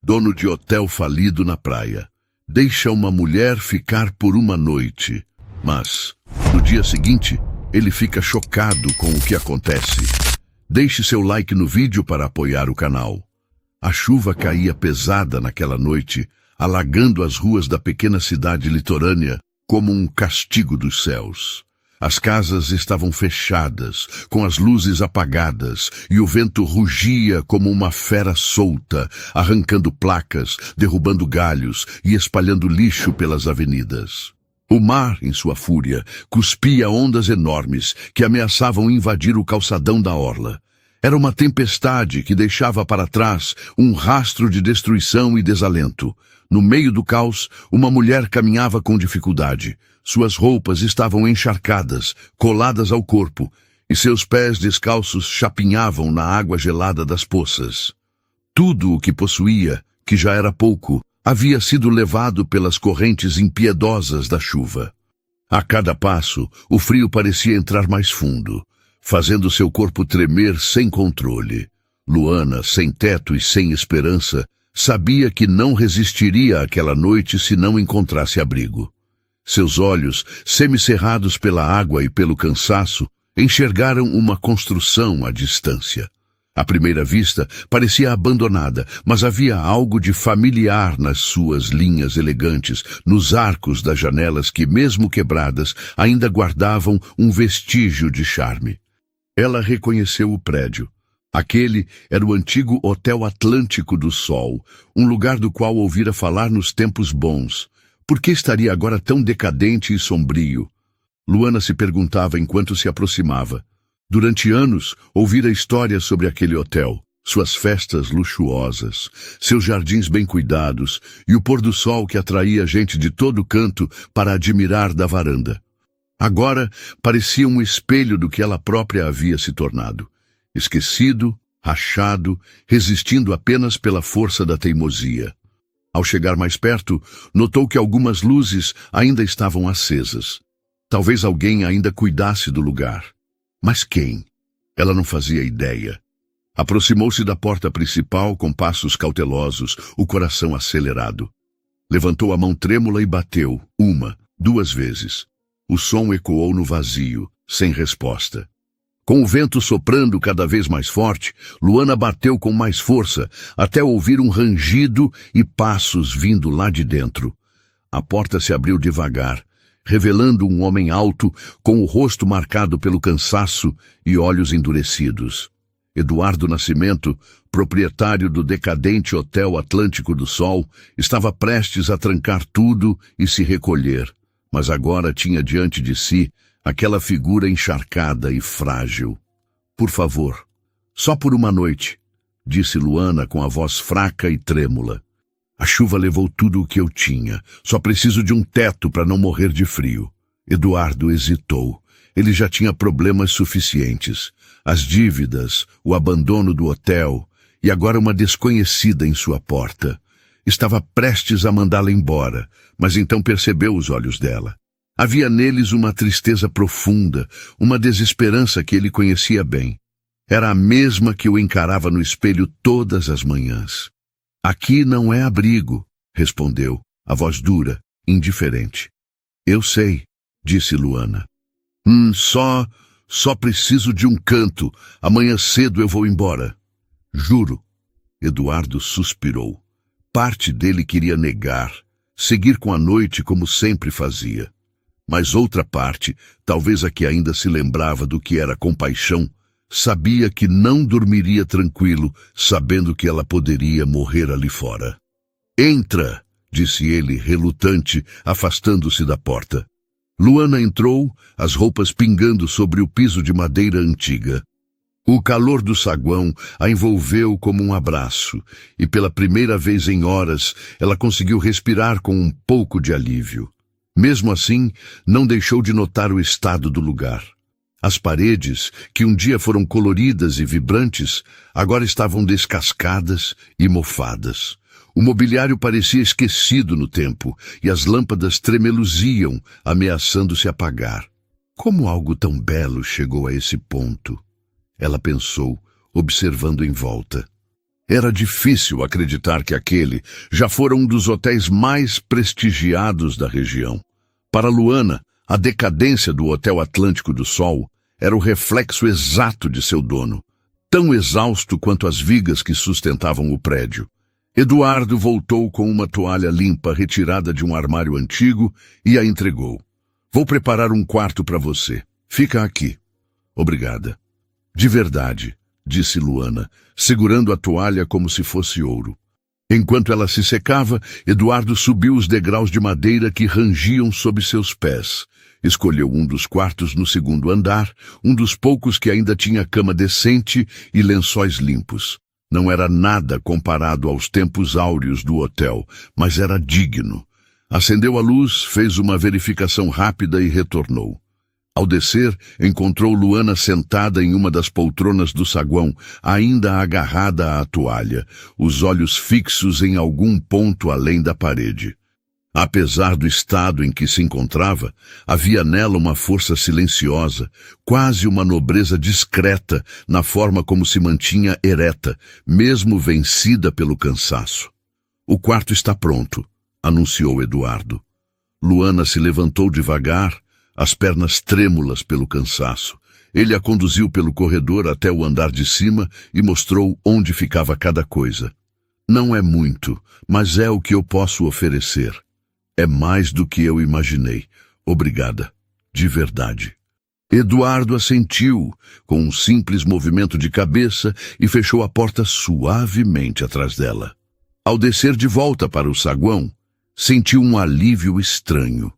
dono de hotel falido na praia. Deixa uma mulher ficar por uma noite, mas, no dia seguinte, ele fica chocado com o que acontece. Deixe seu like no vídeo para apoiar o canal. A chuva caía pesada naquela noite, alagando as ruas da pequena cidade litorânea como um castigo dos céus. As casas estavam fechadas, com as luzes apagadas, e o vento rugia como uma fera solta, arrancando placas, derrubando galhos e espalhando lixo pelas avenidas. O mar, em sua fúria, cuspia ondas enormes que ameaçavam invadir o calçadão da orla. Era uma tempestade que deixava para trás um rastro de destruição e desalento. No meio do caos, uma mulher caminhava com dificuldade. Suas roupas estavam encharcadas, coladas ao corpo, e seus pés descalços chapinhavam na água gelada das poças. Tudo o que possuía, que já era pouco, havia sido levado pelas correntes impiedosas da chuva. A cada passo, o frio parecia entrar mais fundo, fazendo seu corpo tremer sem controle. Luana, sem teto e sem esperança, sabia que não resistiria àquela noite se não encontrasse abrigo. Seus olhos, semicerrados pela água e pelo cansaço, enxergaram uma construção à distância. À primeira vista, parecia abandonada, mas havia algo de familiar nas suas linhas elegantes, nos arcos das janelas que, mesmo quebradas, ainda guardavam um vestígio de charme. Ela reconheceu o prédio. Aquele era o antigo Hotel Atlântico do Sol, um lugar do qual ouvira falar nos tempos bons. Por que estaria agora tão decadente e sombrio? Luana se perguntava enquanto se aproximava. Durante anos, ouvira histórias sobre aquele hotel, suas festas luxuosas, seus jardins bem cuidados e o pôr do sol que atraía gente de todo canto para admirar da varanda. Agora, parecia um espelho do que ela própria havia se tornado. Esquecido, rachado, resistindo apenas pela força da teimosia. Ao chegar mais perto, notou que algumas luzes ainda estavam acesas. Talvez alguém ainda cuidasse do lugar. Mas quem? Ela não fazia ideia. Aproximou-se da porta principal com passos cautelosos, o coração acelerado. Levantou a mão trêmula e bateu, 1, 2 vezes. O som ecoou no vazio, sem resposta. Com o vento soprando cada vez mais forte, Luana bateu com mais força, até ouvir um rangido e passos vindo lá de dentro. A porta se abriu devagar, revelando um homem alto, com o rosto marcado pelo cansaço e olhos endurecidos. Eduardo Nascimento, proprietário do decadente Hotel Atlântico do Sol, estava prestes a trancar tudo e se recolher, mas agora tinha diante de si aquela figura encharcada e frágil. Por favor, só por uma noite, disse Luana com a voz fraca e trêmula. A chuva levou tudo o que eu tinha. Só preciso de um teto para não morrer de frio. Eduardo hesitou. Ele já tinha problemas suficientes. As dívidas, o abandono do hotel e agora uma desconhecida em sua porta. Estava prestes a mandá-la embora, mas então percebeu os olhos dela. Havia neles uma tristeza profunda, uma desesperança que ele conhecia bem. Era a mesma que o encarava no espelho todas as manhãs. Aqui não é abrigo, respondeu, a voz dura, indiferente. Eu sei, disse Luana. Só preciso de um canto. Amanhã cedo eu vou embora. Juro. Eduardo suspirou. Parte dele queria negar, seguir com a noite como sempre fazia. Mas outra parte, talvez a que ainda se lembrava do que era compaixão, sabia que não dormiria tranquilo, sabendo que ela poderia morrer ali fora. Entra, disse ele, relutante, afastando-se da porta. Luana entrou, as roupas pingando sobre o piso de madeira antiga. O calor do saguão a envolveu como um abraço, e pela primeira vez em horas ela conseguiu respirar com um pouco de alívio. Mesmo assim, não deixou de notar o estado do lugar. As paredes, que um dia foram coloridas e vibrantes, agora estavam descascadas e mofadas. O mobiliário parecia esquecido no tempo, e as lâmpadas tremeluziam, ameaçando se apagar. Como algo tão belo chegou a esse ponto? Ela pensou, observando em volta. Era difícil acreditar que aquele já fora um dos hotéis mais prestigiados da região. Para Luana, a decadência do Hotel Atlântico do Sol era o reflexo exato de seu dono, tão exausto quanto as vigas que sustentavam o prédio. Eduardo voltou com uma toalha limpa retirada de um armário antigo e a entregou. Vou preparar um quarto para você. Fica aqui. Obrigada. De verdade, disse Luana, segurando a toalha como se fosse ouro. Enquanto ela se secava, Eduardo subiu os degraus de madeira que rangiam sob seus pés. Escolheu um dos quartos no segundo andar, um dos poucos que ainda tinha cama decente e lençóis limpos. Não era nada comparado aos tempos áureos do hotel, mas era digno. Acendeu a luz, fez uma verificação rápida e retornou. Ao descer, encontrou Luana sentada em uma das poltronas do saguão, ainda agarrada à toalha, os olhos fixos em algum ponto além da parede. Apesar do estado em que se encontrava, havia nela uma força silenciosa, quase uma nobreza discreta na forma como se mantinha ereta, mesmo vencida pelo cansaço. O quarto está pronto, anunciou Eduardo. Luana se levantou devagar, as pernas trêmulas pelo cansaço. Ele a conduziu pelo corredor até o andar de cima e mostrou onde ficava cada coisa. Não é muito, mas é o que eu posso oferecer. É mais do que eu imaginei. Obrigada. De verdade. Eduardo assentiu, com um simples movimento de cabeça, e fechou a porta suavemente atrás dela. Ao descer de volta para o saguão, sentiu um alívio estranho.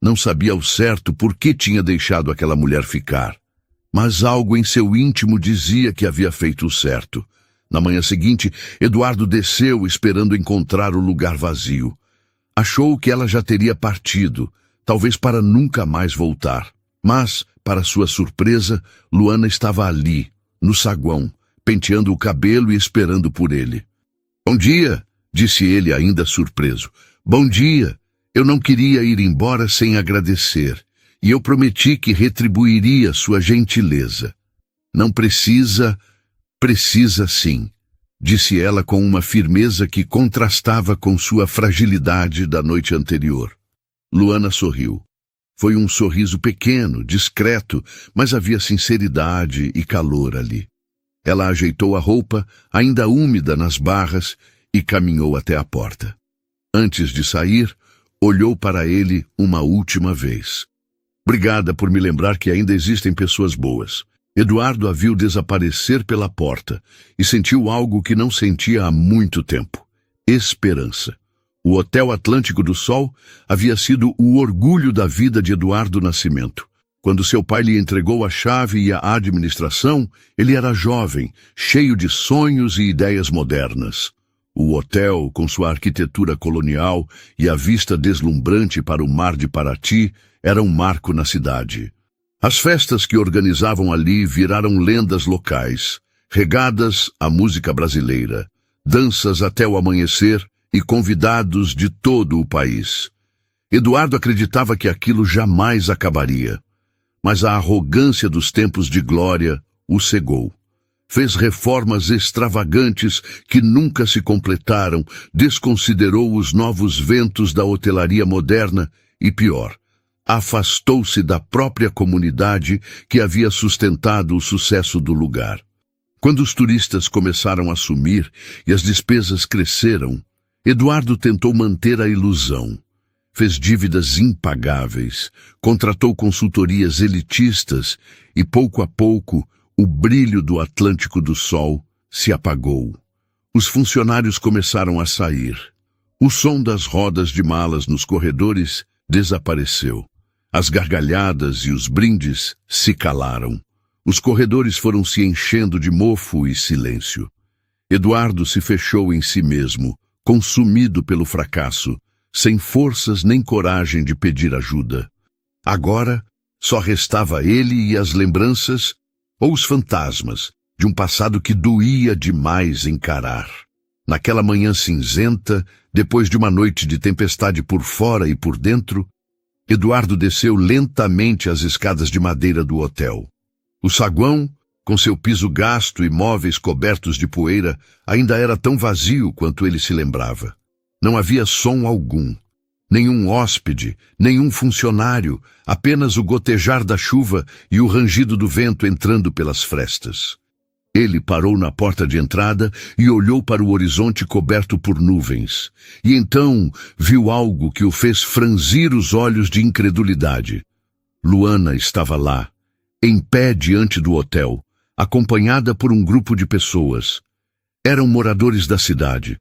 Não sabia ao certo por que tinha deixado aquela mulher ficar, mas algo em seu íntimo dizia que havia feito o certo. Na manhã seguinte, Eduardo desceu esperando encontrar o lugar vazio. Achou que ela já teria partido, talvez para nunca mais voltar. Mas, para sua surpresa, Luana estava ali, no saguão, penteando o cabelo e esperando por ele. Bom dia, disse ele ainda surpreso. Bom dia. Eu não queria ir embora sem agradecer, e eu prometi que retribuiria sua gentileza. Não precisa sim, disse ela com uma firmeza que contrastava com sua fragilidade da noite anterior. Luana sorriu. Foi um sorriso pequeno, discreto, mas havia sinceridade e calor ali. Ela ajeitou a roupa, ainda úmida nas barras, e caminhou até a porta. Antes de sair, olhou para ele uma última vez. Obrigada por me lembrar que ainda existem pessoas boas. Eduardo a viu desaparecer pela porta e sentiu algo que não sentia há muito tempo. Esperança. O Hotel Atlântico do Sol havia sido o orgulho da vida de Eduardo Nascimento. Quando seu pai lhe entregou a chave e a administração, ele era jovem, cheio de sonhos e ideias modernas. O hotel, com sua arquitetura colonial e a vista deslumbrante para o mar de Paraty, era um marco na cidade. As festas que organizavam ali viraram lendas locais, regadas à música brasileira, danças até o amanhecer e convidados de todo o país. Eduardo acreditava que aquilo jamais acabaria, mas a arrogância dos tempos de glória o cegou. Fez reformas extravagantes que nunca se completaram, desconsiderou os novos ventos da hotelaria moderna e, pior, afastou-se da própria comunidade que havia sustentado o sucesso do lugar. Quando os turistas começaram a sumir e as despesas cresceram, Eduardo tentou manter a ilusão. Fez dívidas impagáveis, contratou consultorias elitistas e, pouco a pouco, o brilho do Atlântico do Sol se apagou. Os funcionários começaram a sair. O som das rodas de malas nos corredores desapareceu. As gargalhadas e os brindes se calaram. Os corredores foram se enchendo de mofo e silêncio. Eduardo se fechou em si mesmo, consumido pelo fracasso, sem forças nem coragem de pedir ajuda. Agora, só restava ele e as lembranças ou os fantasmas de um passado que doía demais encarar. Naquela manhã cinzenta, depois de uma noite de tempestade por fora e por dentro, Eduardo desceu lentamente as escadas de madeira do hotel. O saguão, Com seu piso gasto e móveis cobertos de poeira, ainda era tão vazio quanto ele se lembrava. Não havia som algum. Nenhum hóspede, nenhum funcionário, apenas o gotejar da chuva e o rangido do vento entrando pelas frestas. Ele parou na porta de entrada e olhou para o horizonte coberto por nuvens. E então viu algo que o fez franzir os olhos de incredulidade. Luana estava lá, em pé diante do hotel, acompanhada por um grupo de pessoas. Eram moradores da cidade.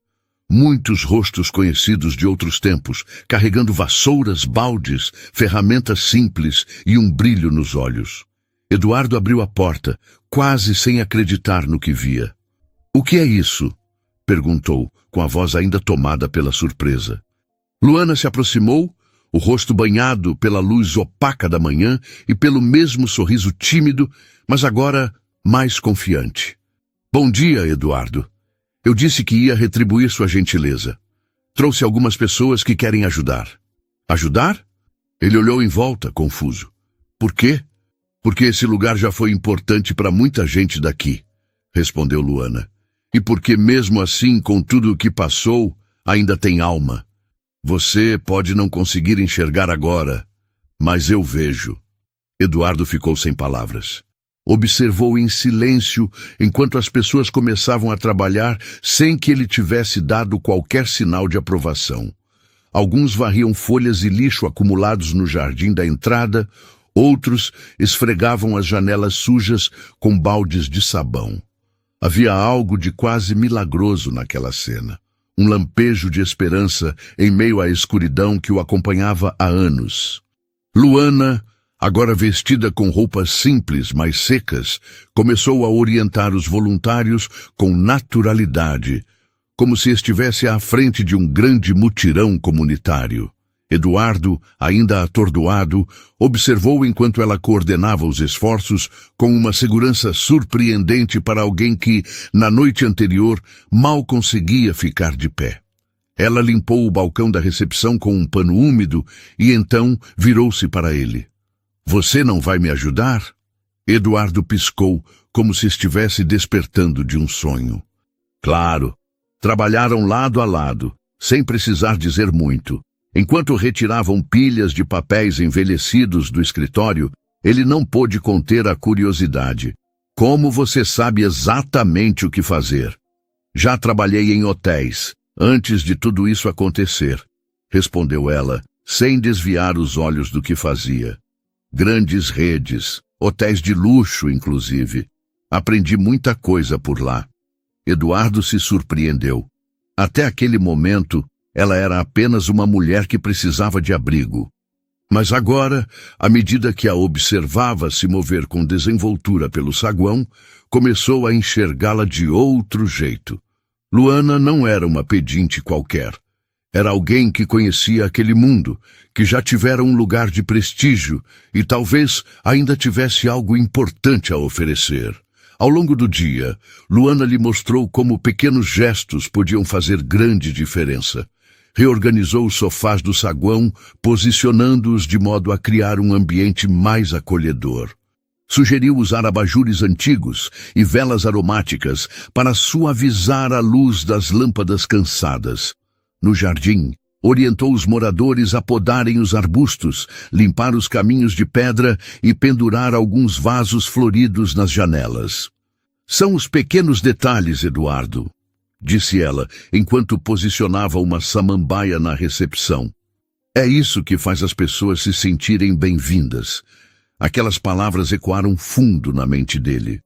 Muitos rostos conhecidos de outros tempos, carregando vassouras, baldes, ferramentas simples e um brilho nos olhos. Eduardo abriu a porta, quase sem acreditar no que via. "O que é isso?" perguntou, com a voz ainda tomada pela surpresa. Luana se aproximou, o rosto banhado pela luz opaca da manhã e pelo mesmo sorriso tímido, mas agora mais confiante. "Bom dia, Eduardo. Eu disse que ia retribuir sua gentileza. Trouxe algumas pessoas que querem ajudar." "Ajudar?" Ele olhou em volta, confuso. "Por quê?" "Porque esse lugar já foi importante para muita gente daqui", respondeu Luana. "E porque mesmo assim, com tudo o que passou, ainda tem alma. Você pode não conseguir enxergar agora, mas eu vejo." Eduardo ficou sem palavras. Observou em silêncio enquanto as pessoas começavam a trabalhar sem que ele tivesse dado qualquer sinal de aprovação. Alguns varriam folhas e lixo acumulados no jardim da entrada, outros esfregavam as janelas sujas com baldes de sabão. Havia algo de quase milagroso naquela cena. Um lampejo de esperança em meio à escuridão que o acompanhava há anos. Luana, agora vestida com roupas simples, mas secas, começou a orientar os voluntários com naturalidade, como se estivesse à frente de um grande mutirão comunitário. Eduardo, ainda atordoado, observou enquanto ela coordenava os esforços com uma segurança surpreendente para alguém que, na noite anterior, mal conseguia ficar de pé. Ela limpou o balcão da recepção com um pano úmido e então virou-se para ele. "Você não vai me ajudar?" Eduardo piscou, como se estivesse despertando de um sonho. Claro. Trabalharam lado a lado, sem precisar dizer muito. Enquanto retiravam pilhas de papéis envelhecidos do escritório, ele não pôde conter a curiosidade. "Como você sabe exatamente o que fazer?" "Já trabalhei em hotéis, antes de tudo isso acontecer", respondeu ela, sem desviar os olhos do que fazia. "Grandes redes, hotéis de luxo, inclusive. Aprendi muita coisa por lá." Eduardo se surpreendeu. Até aquele momento, ela era apenas uma mulher que precisava de abrigo. Mas agora, à medida que a observava se mover com desenvoltura pelo saguão, começou a enxergá-la de outro jeito. Luana não era uma pedinte qualquer. Era alguém que conhecia aquele mundo, que já tivera um lugar de prestígio e talvez ainda tivesse algo importante a oferecer. Ao longo do dia, Luana lhe mostrou como pequenos gestos podiam fazer grande diferença. Reorganizou os sofás do saguão, posicionando-os de modo a criar um ambiente mais acolhedor. Sugeriu usar abajures antigos e velas aromáticas para suavizar a luz das lâmpadas cansadas. No jardim, orientou os moradores a podarem os arbustos, limpar os caminhos de pedra e pendurar alguns vasos floridos nas janelas. "São os pequenos detalhes, Eduardo", disse ela, enquanto posicionava uma samambaia na recepção. "É isso que faz as pessoas se sentirem bem-vindas." Aquelas palavras ecoaram fundo na mente dele.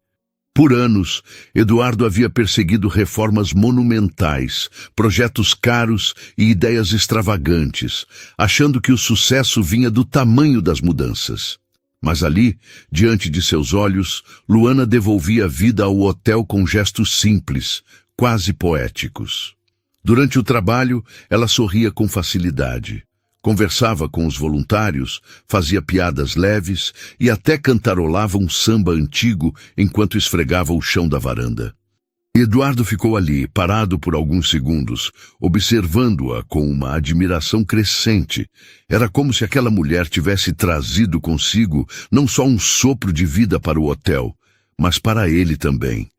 Por anos, Eduardo havia perseguido reformas monumentais, projetos caros e ideias extravagantes, achando que o sucesso vinha do tamanho das mudanças. Mas ali, diante de seus olhos, Luana devolvia vida ao hotel com gestos simples, quase poéticos. Durante o trabalho, ela sorria com facilidade. Conversava com os voluntários, fazia piadas leves e até cantarolava um samba antigo enquanto esfregava o chão da varanda. Eduardo ficou ali, parado por alguns segundos, observando-a com uma admiração crescente. Era como se aquela mulher tivesse trazido consigo não só um sopro de vida para o hotel, mas para ele também.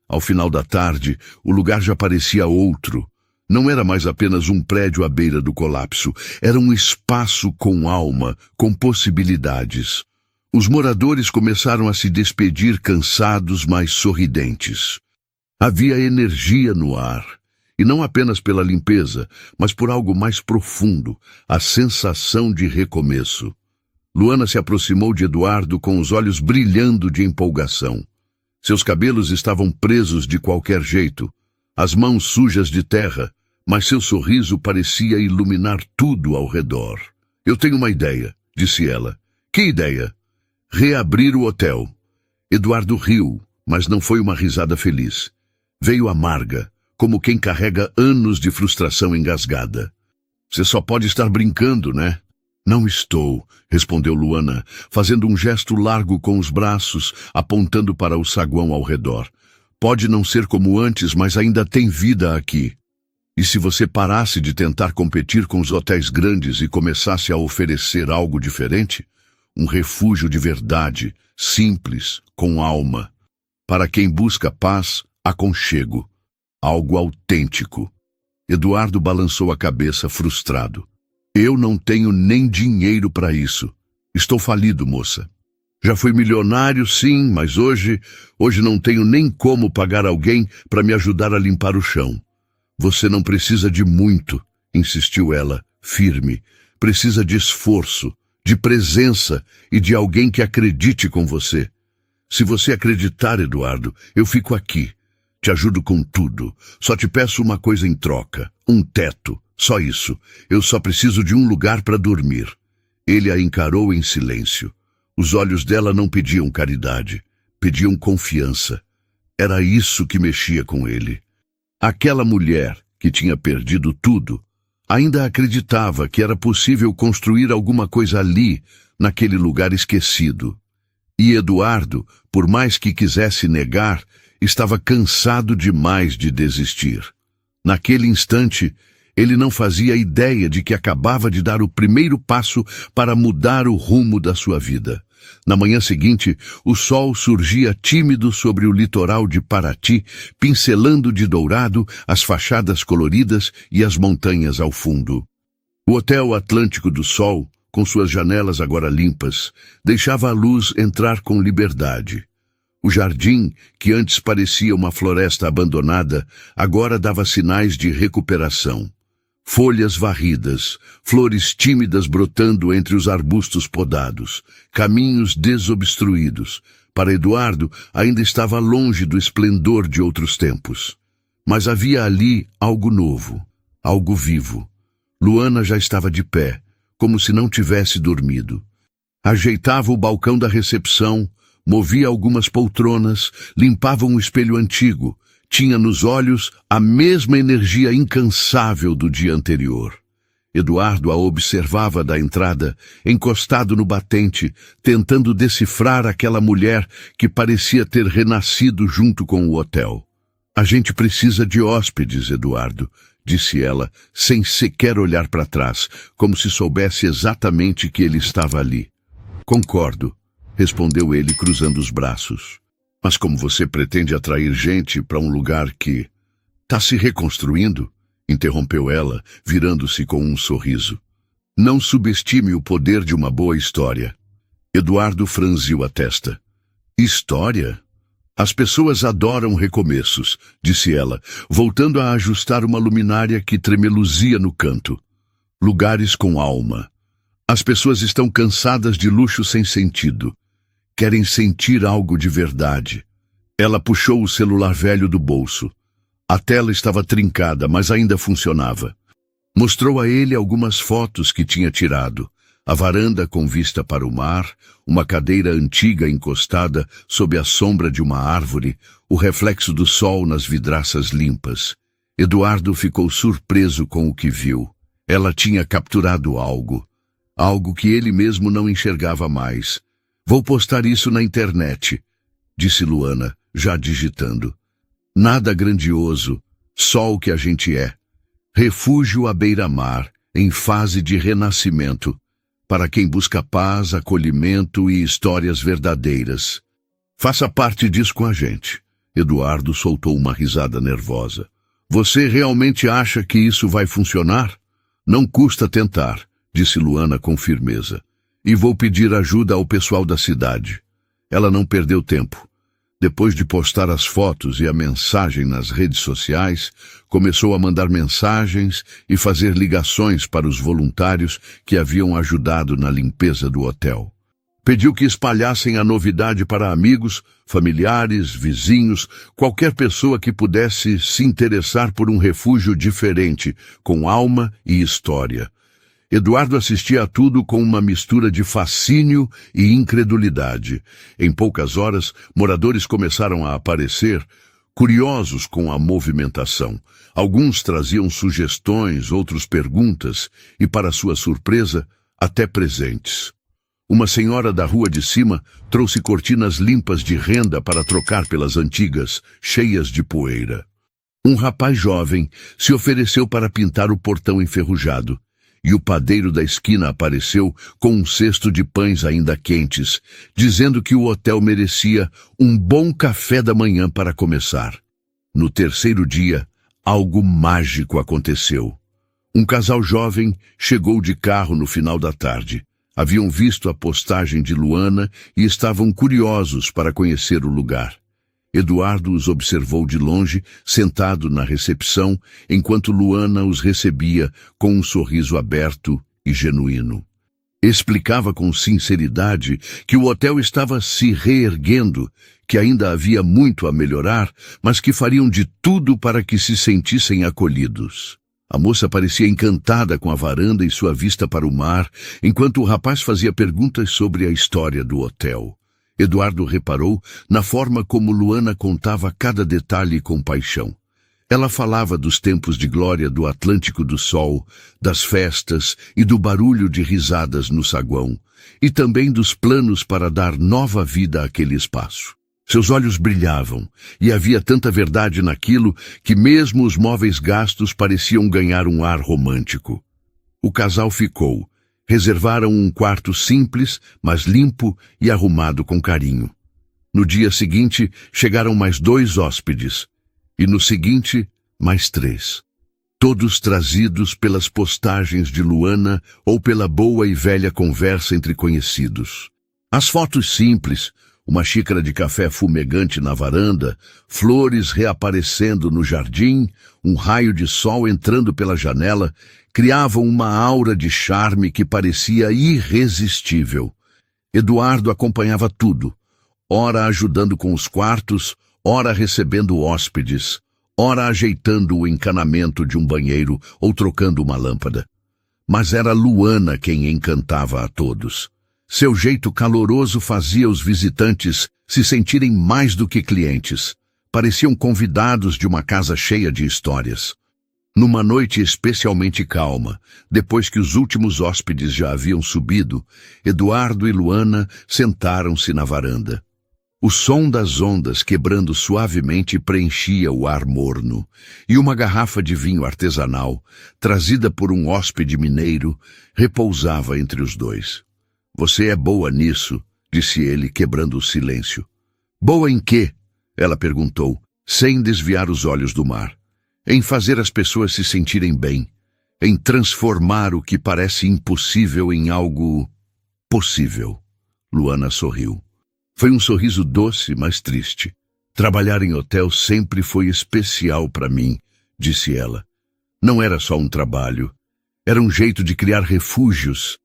Ao final da tarde, o lugar já parecia outro. Não era mais apenas um prédio à beira do colapso, era um espaço com alma, com possibilidades. Os moradores começaram a se despedir cansados, mas sorridentes. Havia energia no ar, e não apenas pela limpeza, mas por algo mais profundo, a sensação de recomeço. Luana se aproximou de Eduardo com os olhos brilhando de empolgação. Seus cabelos estavam presos de qualquer jeito, as mãos sujas de terra, mas seu sorriso parecia iluminar tudo ao redor. Eu tenho uma ideia, disse ela. Que ideia? Reabrir o hotel. Eduardo riu, mas não foi uma risada feliz. Veio amarga, como quem carrega anos de frustração engasgada. Você só pode estar brincando, né? Não estou, respondeu Luana, fazendo um gesto largo com os braços, apontando para o saguão ao redor. Pode não ser como antes, mas ainda tem vida aqui. E se você parasse de tentar competir com os hotéis grandes e começasse a oferecer algo diferente? Um refúgio de verdade, simples, com alma. Para quem busca paz, aconchego. Algo autêntico. Eduardo balançou a cabeça frustrado. Eu não tenho nem dinheiro para isso. Estou falido, moça. Já fui milionário, sim, mas hoje não tenho nem como pagar alguém para me ajudar a limpar o chão. Você não precisa de muito, insistiu ela, firme. Precisa de esforço, de presença e de alguém que acredite com você. Se você acreditar, Eduardo, eu fico aqui. Te ajudo com tudo. Só te peço uma coisa em troca, um teto. Só isso. Eu só preciso de um lugar para dormir. Ele a encarou em silêncio. Os olhos dela não pediam caridade, pediam confiança. Era isso que mexia com ele. Aquela mulher, que tinha perdido tudo, ainda acreditava que era possível construir alguma coisa ali, naquele lugar esquecido. E Eduardo, por mais que quisesse negar, estava cansado demais de desistir. Naquele instante, ele não fazia ideia de que acabava de dar o primeiro passo para mudar o rumo da sua vida. Na manhã seguinte, o sol surgia tímido sobre o litoral de Paraty, pincelando de dourado as fachadas coloridas e as montanhas ao fundo. O Hotel Atlântico do Sol, com suas janelas agora limpas, deixava a luz entrar com liberdade. O jardim, que antes parecia uma floresta abandonada, agora dava sinais de recuperação. Folhas varridas, flores tímidas brotando entre os arbustos podados, caminhos desobstruídos. Para Eduardo, ainda estava longe do esplendor de outros tempos. Mas havia ali algo novo, algo vivo. Luana já estava de pé, como se não tivesse dormido. Ajeitava o balcão da recepção, movia algumas poltronas, limpava um espelho antigo. Tinha nos olhos a mesma energia incansável do dia anterior. Eduardo a observava da entrada, encostado no batente, tentando decifrar aquela mulher que parecia ter renascido junto com o hotel. A gente precisa de hóspedes, Eduardo, disse ela, sem sequer olhar para trás, como se soubesse exatamente que ele estava ali. Concordo, respondeu ele cruzando os braços. Mas como você pretende atrair gente para um lugar que está se reconstruindo? Interrompeu ela, virando-se com um sorriso. Não subestime o poder de uma boa história. Eduardo franziu a testa. História? As pessoas adoram recomeços, disse ela, voltando a ajustar uma luminária que tremeluzia no canto. Lugares com alma. As pessoas estão cansadas de luxo sem sentido. Querem sentir algo de verdade. Ela puxou o celular velho do bolso. A tela estava trincada, mas ainda funcionava. Mostrou a ele algumas fotos que tinha tirado. A varanda com vista para o mar, uma cadeira antiga encostada sob a sombra de uma árvore, o reflexo do sol nas vidraças limpas. Eduardo ficou surpreso com o que viu. Ela tinha capturado algo. Algo que ele mesmo não enxergava mais. Vou postar isso na internet, disse Luana, já digitando. Nada grandioso, só o que a gente é. Refúgio à beira-mar, em fase de renascimento, para quem busca paz, acolhimento e histórias verdadeiras. Faça parte disso com a gente. Eduardo soltou uma risada nervosa. Você realmente acha que isso vai funcionar? Não custa tentar, disse Luana com firmeza. E vou pedir ajuda ao pessoal da cidade. Ela não perdeu tempo. Depois de postar as fotos e a mensagem nas redes sociais, começou a mandar mensagens e fazer ligações para os voluntários que haviam ajudado na limpeza do hotel. Pediu que espalhassem a novidade para amigos, familiares, vizinhos, qualquer pessoa que pudesse se interessar por um refúgio diferente, com alma e história. Eduardo assistia a tudo com uma mistura de fascínio e incredulidade. Em poucas horas, moradores começaram a aparecer, curiosos com a movimentação. Alguns traziam sugestões, outros perguntas e, para sua surpresa, até presentes. Uma senhora da rua de cima trouxe cortinas limpas de renda para trocar pelas antigas, cheias de poeira. Um rapaz jovem se ofereceu para pintar o portão enferrujado. E o padeiro da esquina apareceu com um cesto de pães ainda quentes, dizendo que o hotel merecia um bom café da manhã para começar. No terceiro dia, algo mágico aconteceu. Um casal jovem chegou de carro no final da tarde. Haviam visto a postagem de Luana e estavam curiosos para conhecer o lugar. Eduardo os observou de longe, sentado na recepção, enquanto Luana os recebia com um sorriso aberto e genuíno. Explicava com sinceridade que o hotel estava se reerguendo, que ainda havia muito a melhorar, mas que fariam de tudo para que se sentissem acolhidos. A moça parecia encantada com a varanda e sua vista para o mar, enquanto o rapaz fazia perguntas sobre a história do hotel. Eduardo reparou na forma como Luana contava cada detalhe com paixão. Ela falava dos tempos de glória do Atlântico do Sol, das festas e do barulho de risadas no saguão, e também dos planos para dar nova vida àquele espaço. Seus olhos brilhavam, e havia tanta verdade naquilo que mesmo os móveis gastos pareciam ganhar um ar romântico. O casal ficou. Reservaram um quarto simples, mas limpo e arrumado com carinho. No dia seguinte, chegaram mais 2 hóspedes, e no seguinte, mais 3. Todos trazidos pelas postagens de Luana ou pela boa e velha conversa entre conhecidos. As fotos simples, uma xícara de café fumegante na varanda, flores reaparecendo no jardim, um raio de sol entrando pela janela, criavam uma aura de charme que parecia irresistível. Eduardo acompanhava tudo, ora ajudando com os quartos, ora recebendo hóspedes, ora ajeitando o encanamento de um banheiro ou trocando uma lâmpada. Mas era Luana quem encantava a todos. Seu jeito caloroso fazia os visitantes se sentirem mais do que clientes. Pareciam convidados de uma casa cheia de histórias. Numa noite especialmente calma, depois que os últimos hóspedes já haviam subido, Eduardo e Luana sentaram-se na varanda. O som das ondas quebrando suavemente preenchia o ar morno, e uma garrafa de vinho artesanal, trazida por um hóspede mineiro, repousava entre os dois. Você é boa nisso, disse ele, quebrando o silêncio. Boa em quê? Ela perguntou, sem desviar os olhos do mar. Em fazer as pessoas se sentirem bem, em transformar o que parece impossível em algo possível. Luana sorriu. Foi um sorriso doce, mas triste. Trabalhar em hotel sempre foi especial para mim, disse ela. Não era só um trabalho, era um jeito de criar refúgios,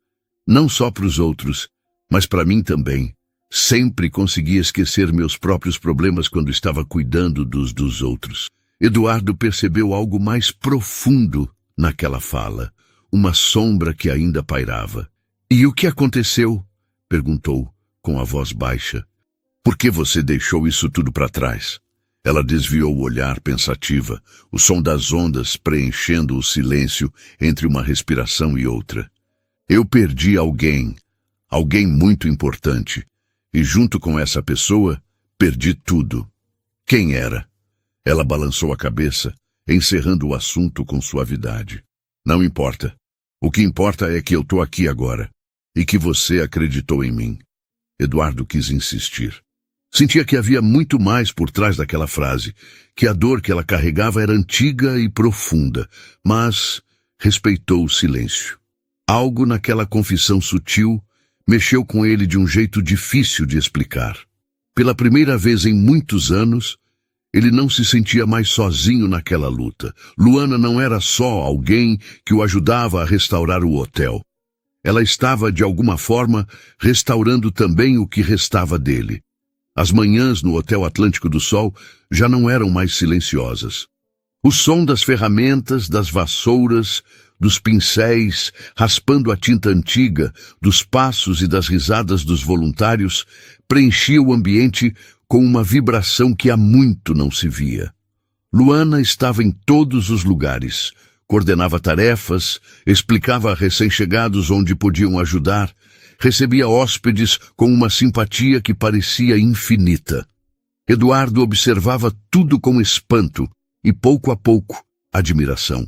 não só para os outros, mas para mim também. Sempre conseguia esquecer meus próprios problemas quando estava cuidando dos outros. Eduardo percebeu algo mais profundo naquela fala, uma sombra que ainda pairava. E o que aconteceu? Perguntou, com a voz baixa. Por que você deixou isso tudo para trás? Ela desviou o olhar pensativa, o som das ondas preenchendo o silêncio entre uma respiração e outra. Eu perdi alguém muito importante, e junto com essa pessoa, perdi tudo. Quem era? Ela balançou a cabeça, encerrando o assunto com suavidade. Não importa. O que importa é que eu estou aqui agora, e que você acreditou em mim. Eduardo quis insistir. Sentia que havia muito mais por trás daquela frase, que a dor que ela carregava era antiga e profunda, mas respeitou o silêncio. Algo naquela confissão sutil mexeu com ele de um jeito difícil de explicar. Pela primeira vez em muitos anos, ele não se sentia mais sozinho naquela luta. Luana não era só alguém que o ajudava a restaurar o hotel. Ela estava, de alguma forma, restaurando também o que restava dele. As manhãs no Hotel Atlântico do Sol já não eram mais silenciosas. O som das ferramentas, das vassouras, dos pincéis, raspando a tinta antiga, dos passos e das risadas dos voluntários, preenchia o ambiente com uma vibração que há muito não se via. Luana estava em todos os lugares, coordenava tarefas, explicava a recém-chegados onde podiam ajudar, recebia hóspedes com uma simpatia que parecia infinita. Eduardo observava tudo com espanto e, pouco a pouco, admiração.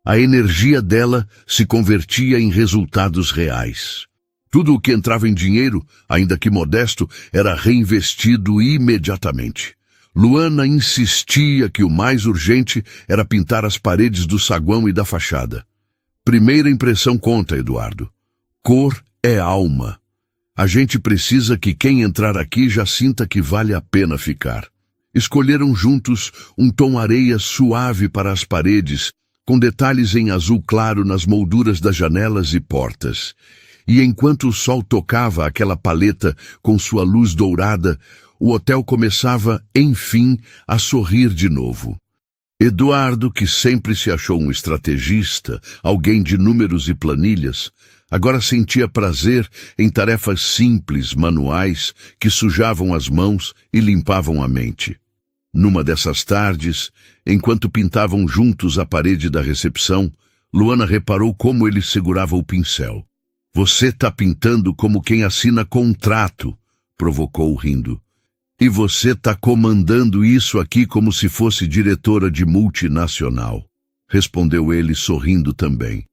A energia dela se convertia em resultados reais. Tudo o que entrava em dinheiro, ainda que modesto, era reinvestido imediatamente. Luana insistia que o mais urgente era pintar as paredes do saguão e da fachada. Primeira impressão conta, Eduardo. Cor é alma. A gente precisa que quem entrar aqui já sinta que vale a pena ficar. Escolheram juntos um tom areia suave para as paredes, com detalhes em azul claro nas molduras das janelas e portas. E enquanto o sol tocava aquela paleta com sua luz dourada, o hotel começava, enfim, a sorrir de novo. Eduardo, que sempre se achou um estrategista, alguém de números e planilhas, agora sentia prazer em tarefas simples, manuais, que sujavam as mãos e limpavam a mente. Numa dessas tardes, enquanto pintavam juntos a parede da recepção, Luana reparou como ele segurava o pincel. "Você tá pintando como quem assina contrato", provocou rindo. "E você tá comandando isso aqui como se fosse diretora de multinacional", respondeu ele sorrindo também.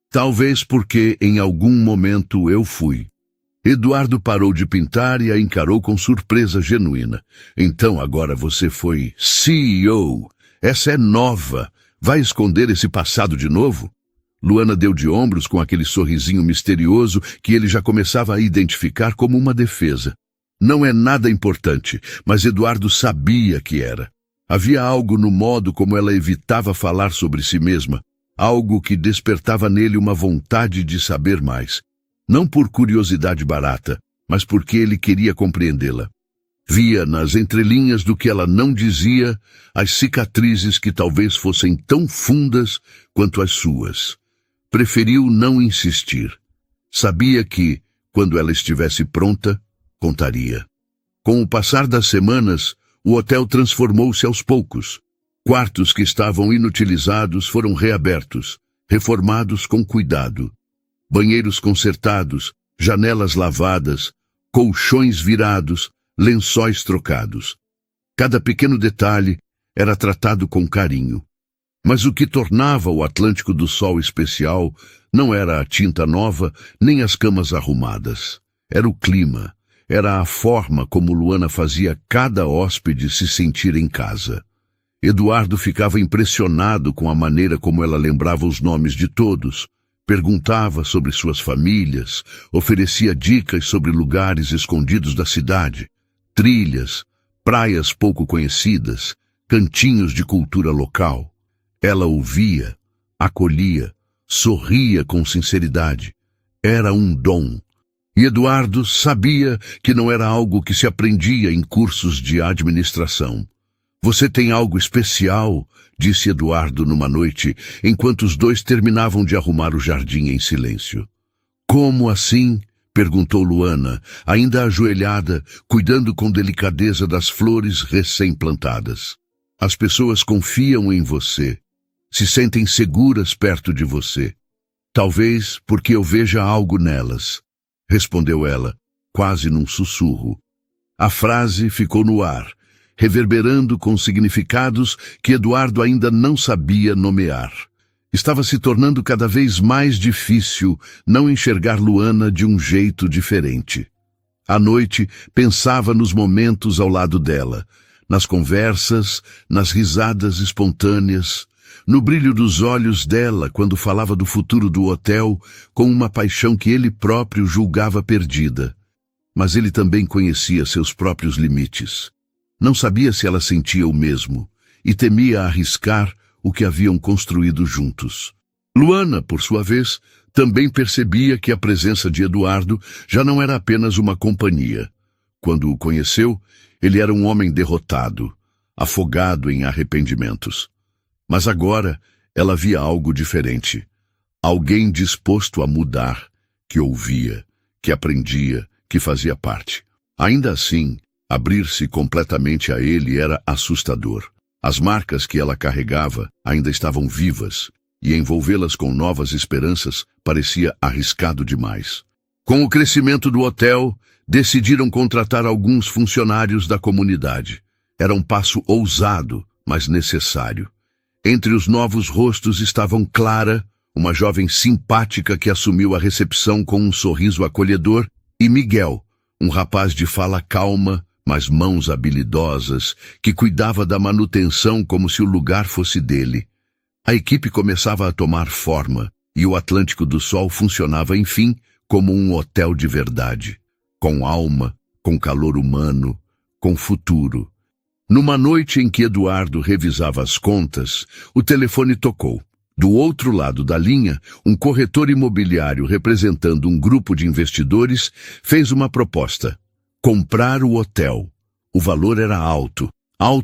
"Talvez porque em algum momento eu fui." Eduardo parou de pintar e a encarou com surpresa genuína. "Então agora você foi CEO. Essa é nova. Vai esconder esse passado de novo?" Luana deu de ombros com aquele sorrisinho misterioso que ele já começava a identificar como uma defesa. Não é nada importante, mas Eduardo sabia que era. Havia algo no modo como ela evitava falar sobre si mesma, algo que despertava nele uma vontade de saber mais. Não por curiosidade barata, mas porque ele queria compreendê-la. Via nas entrelinhas do que ela não dizia as cicatrizes que talvez fossem tão fundas quanto as suas. Preferiu não insistir. Sabia que, quando ela estivesse pronta, contaria. Com o passar das semanas, o hotel transformou-se aos poucos. Quartos que estavam inutilizados foram reabertos, reformados com cuidado. Banheiros consertados, janelas lavadas, colchões virados, lençóis trocados. Cada pequeno detalhe era tratado com carinho. Mas o que tornava o Atlântico do Sol especial não era a tinta nova, nem as camas arrumadas. Era o clima, era a forma como Luana fazia cada hóspede se sentir em casa. Eduardo ficava impressionado com a maneira como ela lembrava os nomes de todos, perguntava sobre suas famílias, oferecia dicas sobre lugares escondidos da cidade, trilhas, praias pouco conhecidas, cantinhos de cultura local. Ela ouvia, acolhia, sorria com sinceridade. Era um dom. E Eduardo sabia que não era algo que se aprendia em cursos de administração. "Você tem algo especial", disse Eduardo numa noite, enquanto os dois terminavam de arrumar o jardim em silêncio. "Como assim?", perguntou Luana, ainda ajoelhada, cuidando com delicadeza das flores recém-plantadas. "As pessoas confiam em você. Se sentem seguras perto de você. Talvez porque eu veja algo nelas", respondeu ela, quase num sussurro. A frase ficou no ar, reverberando com significados que Eduardo ainda não sabia nomear. Estava se tornando cada vez mais difícil não enxergar Luana de um jeito diferente. À noite, pensava nos momentos ao lado dela, nas conversas, nas risadas espontâneas, no brilho dos olhos dela quando falava do futuro do hotel com uma paixão que ele próprio julgava perdida. Mas ele também conhecia seus próprios limites. Não sabia se ela sentia o mesmo e temia arriscar o que haviam construído juntos. Luana, por sua vez, também percebia que a presença de Eduardo já não era apenas uma companhia. Quando o conheceu, ele era um homem derrotado, afogado em arrependimentos. Mas agora ela via algo diferente. Alguém disposto a mudar, que ouvia, que aprendia, que fazia parte. Ainda assim, abrir-se completamente a ele era assustador. As marcas que ela carregava ainda estavam vivas, e envolvê-las com novas esperanças parecia arriscado demais. Com o crescimento do hotel, decidiram contratar alguns funcionários da comunidade. Era um passo ousado, mas necessário. Entre os novos rostos estavam Clara, uma jovem simpática que assumiu a recepção com um sorriso acolhedor, e Miguel, um rapaz de fala calma, mas mãos habilidosas, que cuidava da manutenção como se o lugar fosse dele. A equipe começava a tomar forma, e o Atlântico do Sol funcionava, enfim, como um hotel de verdade, com alma, com calor humano, com futuro. Numa noite em que Eduardo revisava as contas, o telefone tocou. Do outro lado da linha, um corretor imobiliário representando um grupo de investidores fez uma proposta: comprar o hotel. O valor era alto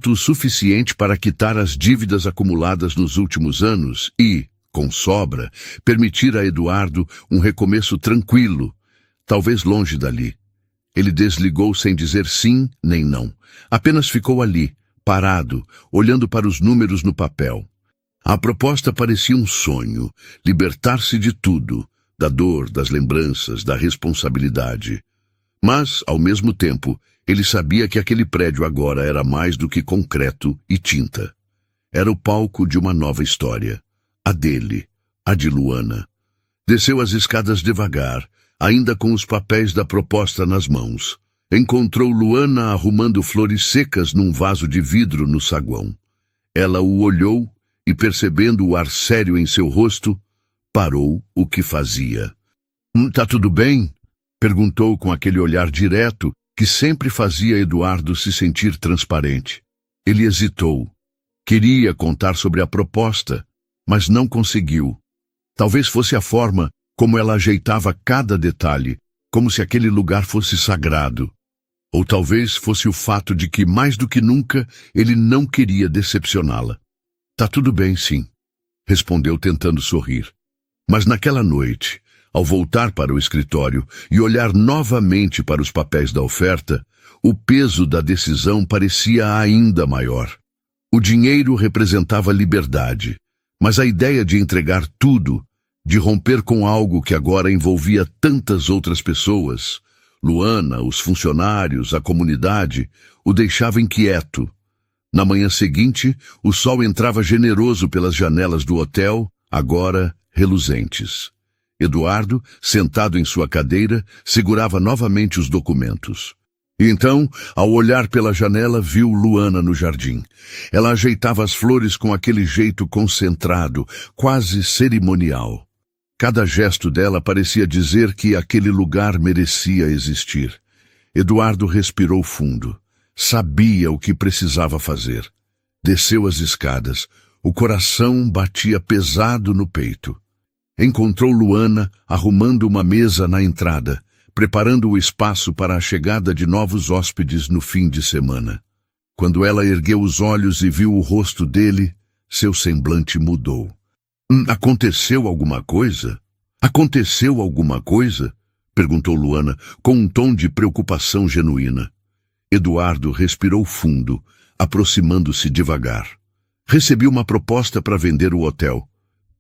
o suficiente para quitar as dívidas acumuladas nos últimos anos e, com sobra, permitir a Eduardo um recomeço tranquilo, talvez longe dali. Ele desligou sem dizer sim nem não. Apenas ficou ali, parado, olhando para os números no papel. A proposta parecia um sonho, libertar-se de tudo, da dor, das lembranças, da responsabilidade. Mas, ao mesmo tempo, ele sabia que aquele prédio agora era mais do que concreto e tinta. Era o palco de uma nova história. A dele, a de Luana. Desceu as escadas devagar, ainda com os papéis da proposta nas mãos. Encontrou Luana arrumando flores secas num vaso de vidro no saguão. Ela o olhou e, percebendo o ar sério em seu rosto, parou o que fazia. Tá tudo bem?" perguntou com aquele olhar direto que sempre fazia Eduardo se sentir transparente. Ele hesitou. Queria contar sobre a proposta, mas não conseguiu. Talvez fosse a forma como ela ajeitava cada detalhe, como se aquele lugar fosse sagrado. Ou talvez fosse o fato de que, mais do que nunca, ele não queria decepcioná-la. "Tá tudo bem, sim", respondeu tentando sorrir. Mas naquela noite, ao voltar para o escritório e olhar novamente para os papéis da oferta, o peso da decisão parecia ainda maior. O dinheiro representava liberdade, mas a ideia de entregar tudo, de romper com algo que agora envolvia tantas outras pessoas, Luana, os funcionários, a comunidade, o deixava inquieto. Na manhã seguinte, o sol entrava generoso pelas janelas do hotel, agora reluzentes. Eduardo, sentado em sua cadeira, segurava novamente os documentos. E então, ao olhar pela janela, viu Luana no jardim. Ela ajeitava as flores com aquele jeito concentrado, quase cerimonial. Cada gesto dela parecia dizer que aquele lugar merecia existir. Eduardo respirou fundo. Sabia o que precisava fazer. Desceu as escadas. O coração batia pesado no peito. Encontrou Luana arrumando uma mesa na entrada, preparando o espaço para a chegada de novos hóspedes no fim de semana. Quando ela ergueu os olhos e viu o rosto dele, seu semblante mudou. Aconteceu alguma coisa? Aconteceu alguma coisa? Perguntou Luana, com um tom de preocupação genuína. Eduardo respirou fundo, aproximando-se devagar. Recebi uma proposta para vender o hotel.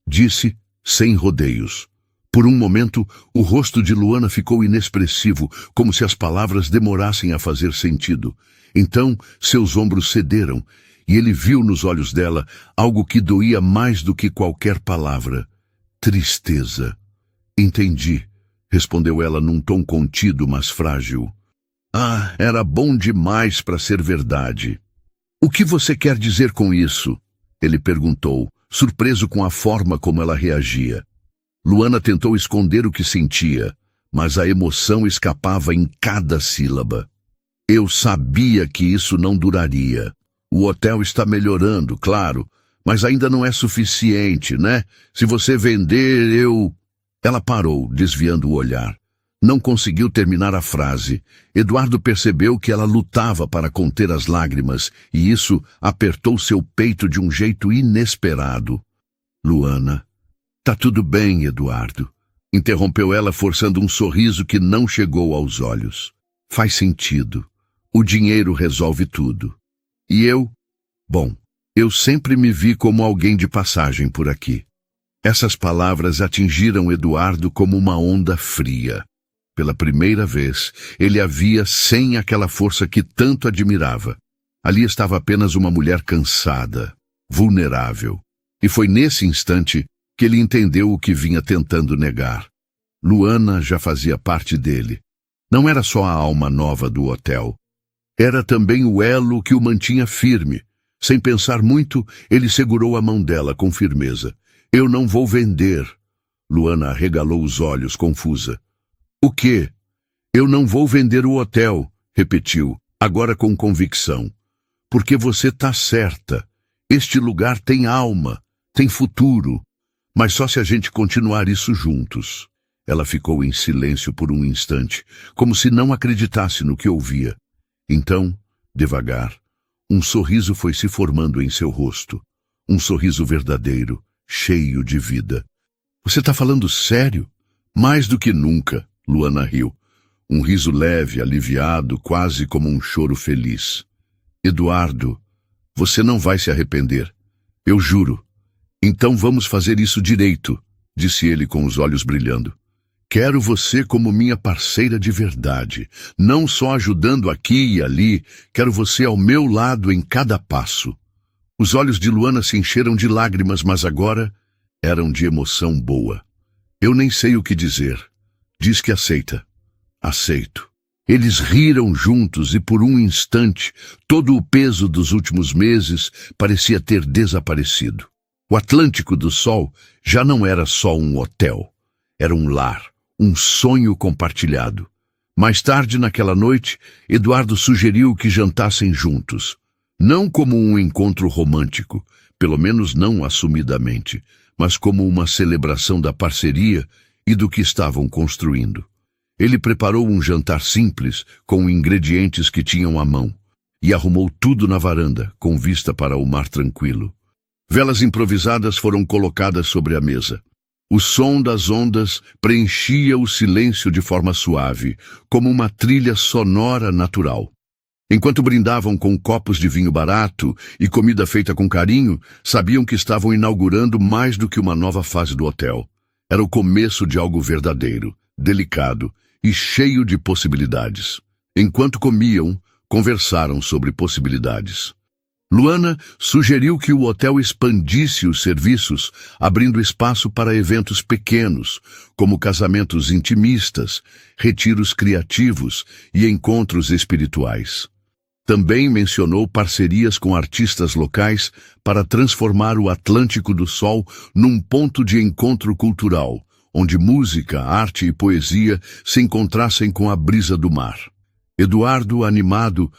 Disse, sem rodeios. Por um momento, o rosto de Luana ficou inexpressivo, como se as palavras demorassem a fazer sentido. Então, seus ombros cederam, e ele viu nos olhos dela algo que doía mais do que qualquer palavra. Tristeza. Entendi, respondeu ela num tom contido, mas frágil. Ah, era bom demais para ser verdade. O que você quer dizer com isso? Ele perguntou, surpreso com a forma como ela reagia. Luana tentou esconder o que sentia, mas a emoção escapava em cada sílaba. Eu sabia que isso não duraria. O hotel está melhorando, claro, mas ainda não é suficiente, né? Se você vender, eu... Ela parou, desviando o olhar. Não conseguiu terminar a frase. Eduardo percebeu que ela lutava para conter as lágrimas, e isso apertou seu peito de um jeito inesperado. Luana... Tá tudo bem, Eduardo. Interrompeu ela, forçando um sorriso que não chegou aos olhos. Faz sentido. O dinheiro resolve tudo. E eu? Bom, eu sempre me vi como alguém de passagem por aqui. Essas palavras atingiram Eduardo como uma onda fria. Pela primeira vez, ele a via sem aquela força que tanto admirava. Ali estava apenas uma mulher cansada, vulnerável. E foi nesse instante que ele entendeu o que vinha tentando negar. Luana já fazia parte dele. Não era só a alma nova do hotel. Era também o elo que o mantinha firme. Sem pensar muito, ele segurou a mão dela com firmeza. Eu não vou vender. Luana arregalou os olhos, confusa. O quê? Eu não vou vender o hotel, repetiu, agora com convicção. Porque você tá certa. Este lugar tem alma, tem futuro. Mas só se a gente continuar isso juntos. Ela ficou em silêncio por um instante, como se não acreditasse no que ouvia. Então, devagar, um sorriso foi se formando em seu rosto. Um sorriso verdadeiro, cheio de vida. Você tá falando sério? Mais do que nunca, Luana riu. Um riso leve, aliviado, quase como um choro feliz. Eduardo, você não vai se arrepender. Eu juro. Então vamos fazer isso direito, disse ele com os olhos brilhando. Quero você como minha parceira de verdade, não só ajudando aqui e ali, quero você ao meu lado em cada passo. Os olhos de Luana se encheram de lágrimas, mas agora eram de emoção boa. Eu nem sei o que dizer. Diz que aceita. Aceito. Eles riram juntos e por um instante todo o peso dos últimos meses parecia ter desaparecido. O Atlântico do Sol já não era só um hotel. Era um lar, um sonho compartilhado. Mais tarde naquela noite, Eduardo sugeriu que jantassem juntos. Não como um encontro romântico, pelo menos não assumidamente, mas como uma celebração da parceria e do que estavam construindo. Ele preparou um jantar simples, com ingredientes que tinham à mão, e arrumou tudo na varanda, com vista para o mar tranquilo. Velas improvisadas foram colocadas sobre a mesa. O som das ondas preenchia o silêncio de forma suave, como uma trilha sonora natural. Enquanto brindavam com copos de vinho barato e comida feita com carinho, sabiam que estavam inaugurando mais do que uma nova fase do hotel. Era o começo de algo verdadeiro, delicado e cheio de possibilidades. Enquanto comiam, conversaram sobre possibilidades. Luana sugeriu que o hotel expandisse os serviços, abrindo espaço para eventos pequenos, como casamentos intimistas, retiros criativos e encontros espirituais. Também mencionou parcerias com artistas locais para transformar o Atlântico do Sol num ponto de encontro cultural, onde música, arte e poesia se encontrassem com a brisa do mar. Eduardo, animado,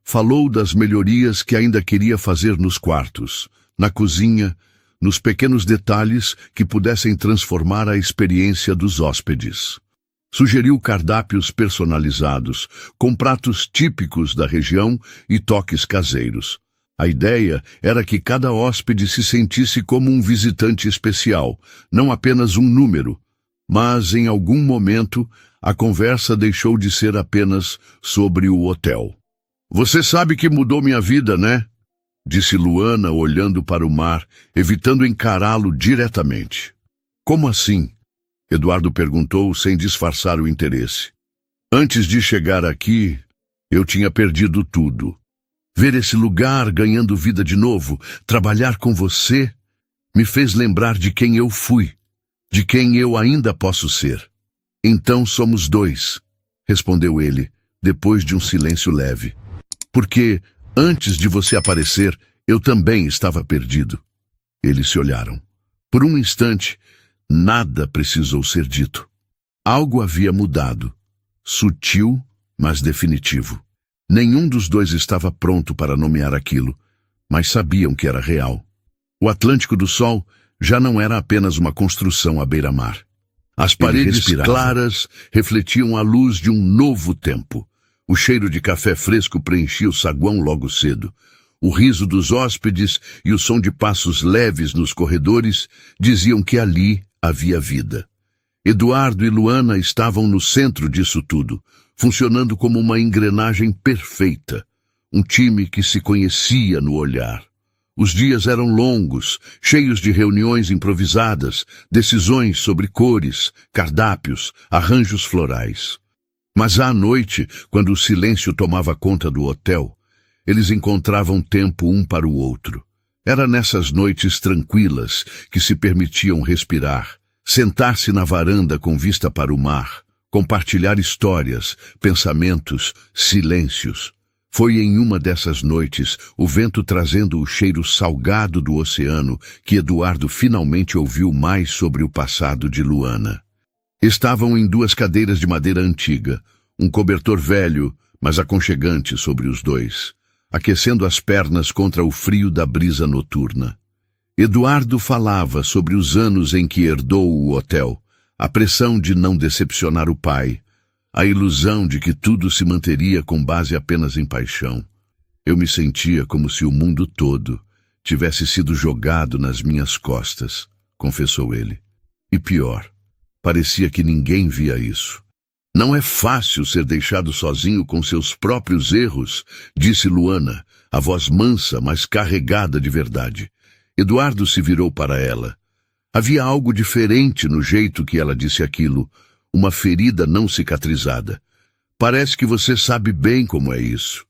falou das melhorias que ainda queria fazer nos quartos, na cozinha, nos pequenos detalhes que pudessem transformar a experiência dos hóspedes. Sugeriu cardápios personalizados, com pratos típicos da região e toques caseiros. A ideia era que cada hóspede se sentisse como um visitante especial, não apenas um número. Mas, em algum momento, a conversa deixou de ser apenas sobre o hotel. Você sabe que mudou minha vida, né? Disse Luana, olhando para o mar, evitando encará-lo diretamente. Como assim? Eduardo perguntou, sem disfarçar o interesse. Antes de chegar aqui, eu tinha perdido tudo. Ver esse lugar ganhando vida de novo, trabalhar com você, me fez lembrar de quem eu fui, de quem eu ainda posso ser. Então somos dois, respondeu ele, depois de um silêncio leve. Porque, antes de você aparecer, eu também estava perdido. Eles se olharam. Por um instante, nada precisou ser dito. Algo havia mudado. Sutil, mas definitivo. Nenhum dos dois estava pronto para nomear aquilo, mas sabiam que era real. O Atlântico do Sol já não era apenas uma construção à beira-mar. As paredes claras refletiam a luz de um novo tempo. O cheiro de café fresco preenchia o saguão logo cedo. O riso dos hóspedes e o som de passos leves nos corredores diziam que ali havia vida. Eduardo e Luana estavam no centro disso tudo, funcionando como uma engrenagem perfeita. Um time que se conhecia no olhar. Os dias eram longos, cheios de reuniões improvisadas, decisões sobre cores, cardápios, arranjos florais. Mas à noite, quando o silêncio tomava conta do hotel, eles encontravam tempo um para o outro. Era nessas noites tranquilas que se permitiam respirar, sentar-se na varanda com vista para o mar, compartilhar histórias, pensamentos, silêncios. Foi em uma dessas noites, o vento trazendo o cheiro salgado do oceano, que Eduardo finalmente ouviu mais sobre o passado de Luana. Estavam em duas cadeiras de madeira antiga, um cobertor velho, mas aconchegante sobre os dois, aquecendo as pernas contra o frio da brisa noturna. Eduardo falava sobre os anos em que herdou o hotel, a pressão de não decepcionar o pai, a ilusão de que tudo se manteria com base apenas em paixão. Eu me sentia como se o mundo todo tivesse sido jogado nas minhas costas, confessou ele. E pior, parecia que ninguém via isso. Não é fácil ser deixado sozinho com seus próprios erros, disse Luana, a voz mansa, mas carregada de verdade. Eduardo se virou para ela. Havia algo diferente no jeito que ela disse aquilo, uma ferida não cicatrizada. Parece que você sabe bem como é isso.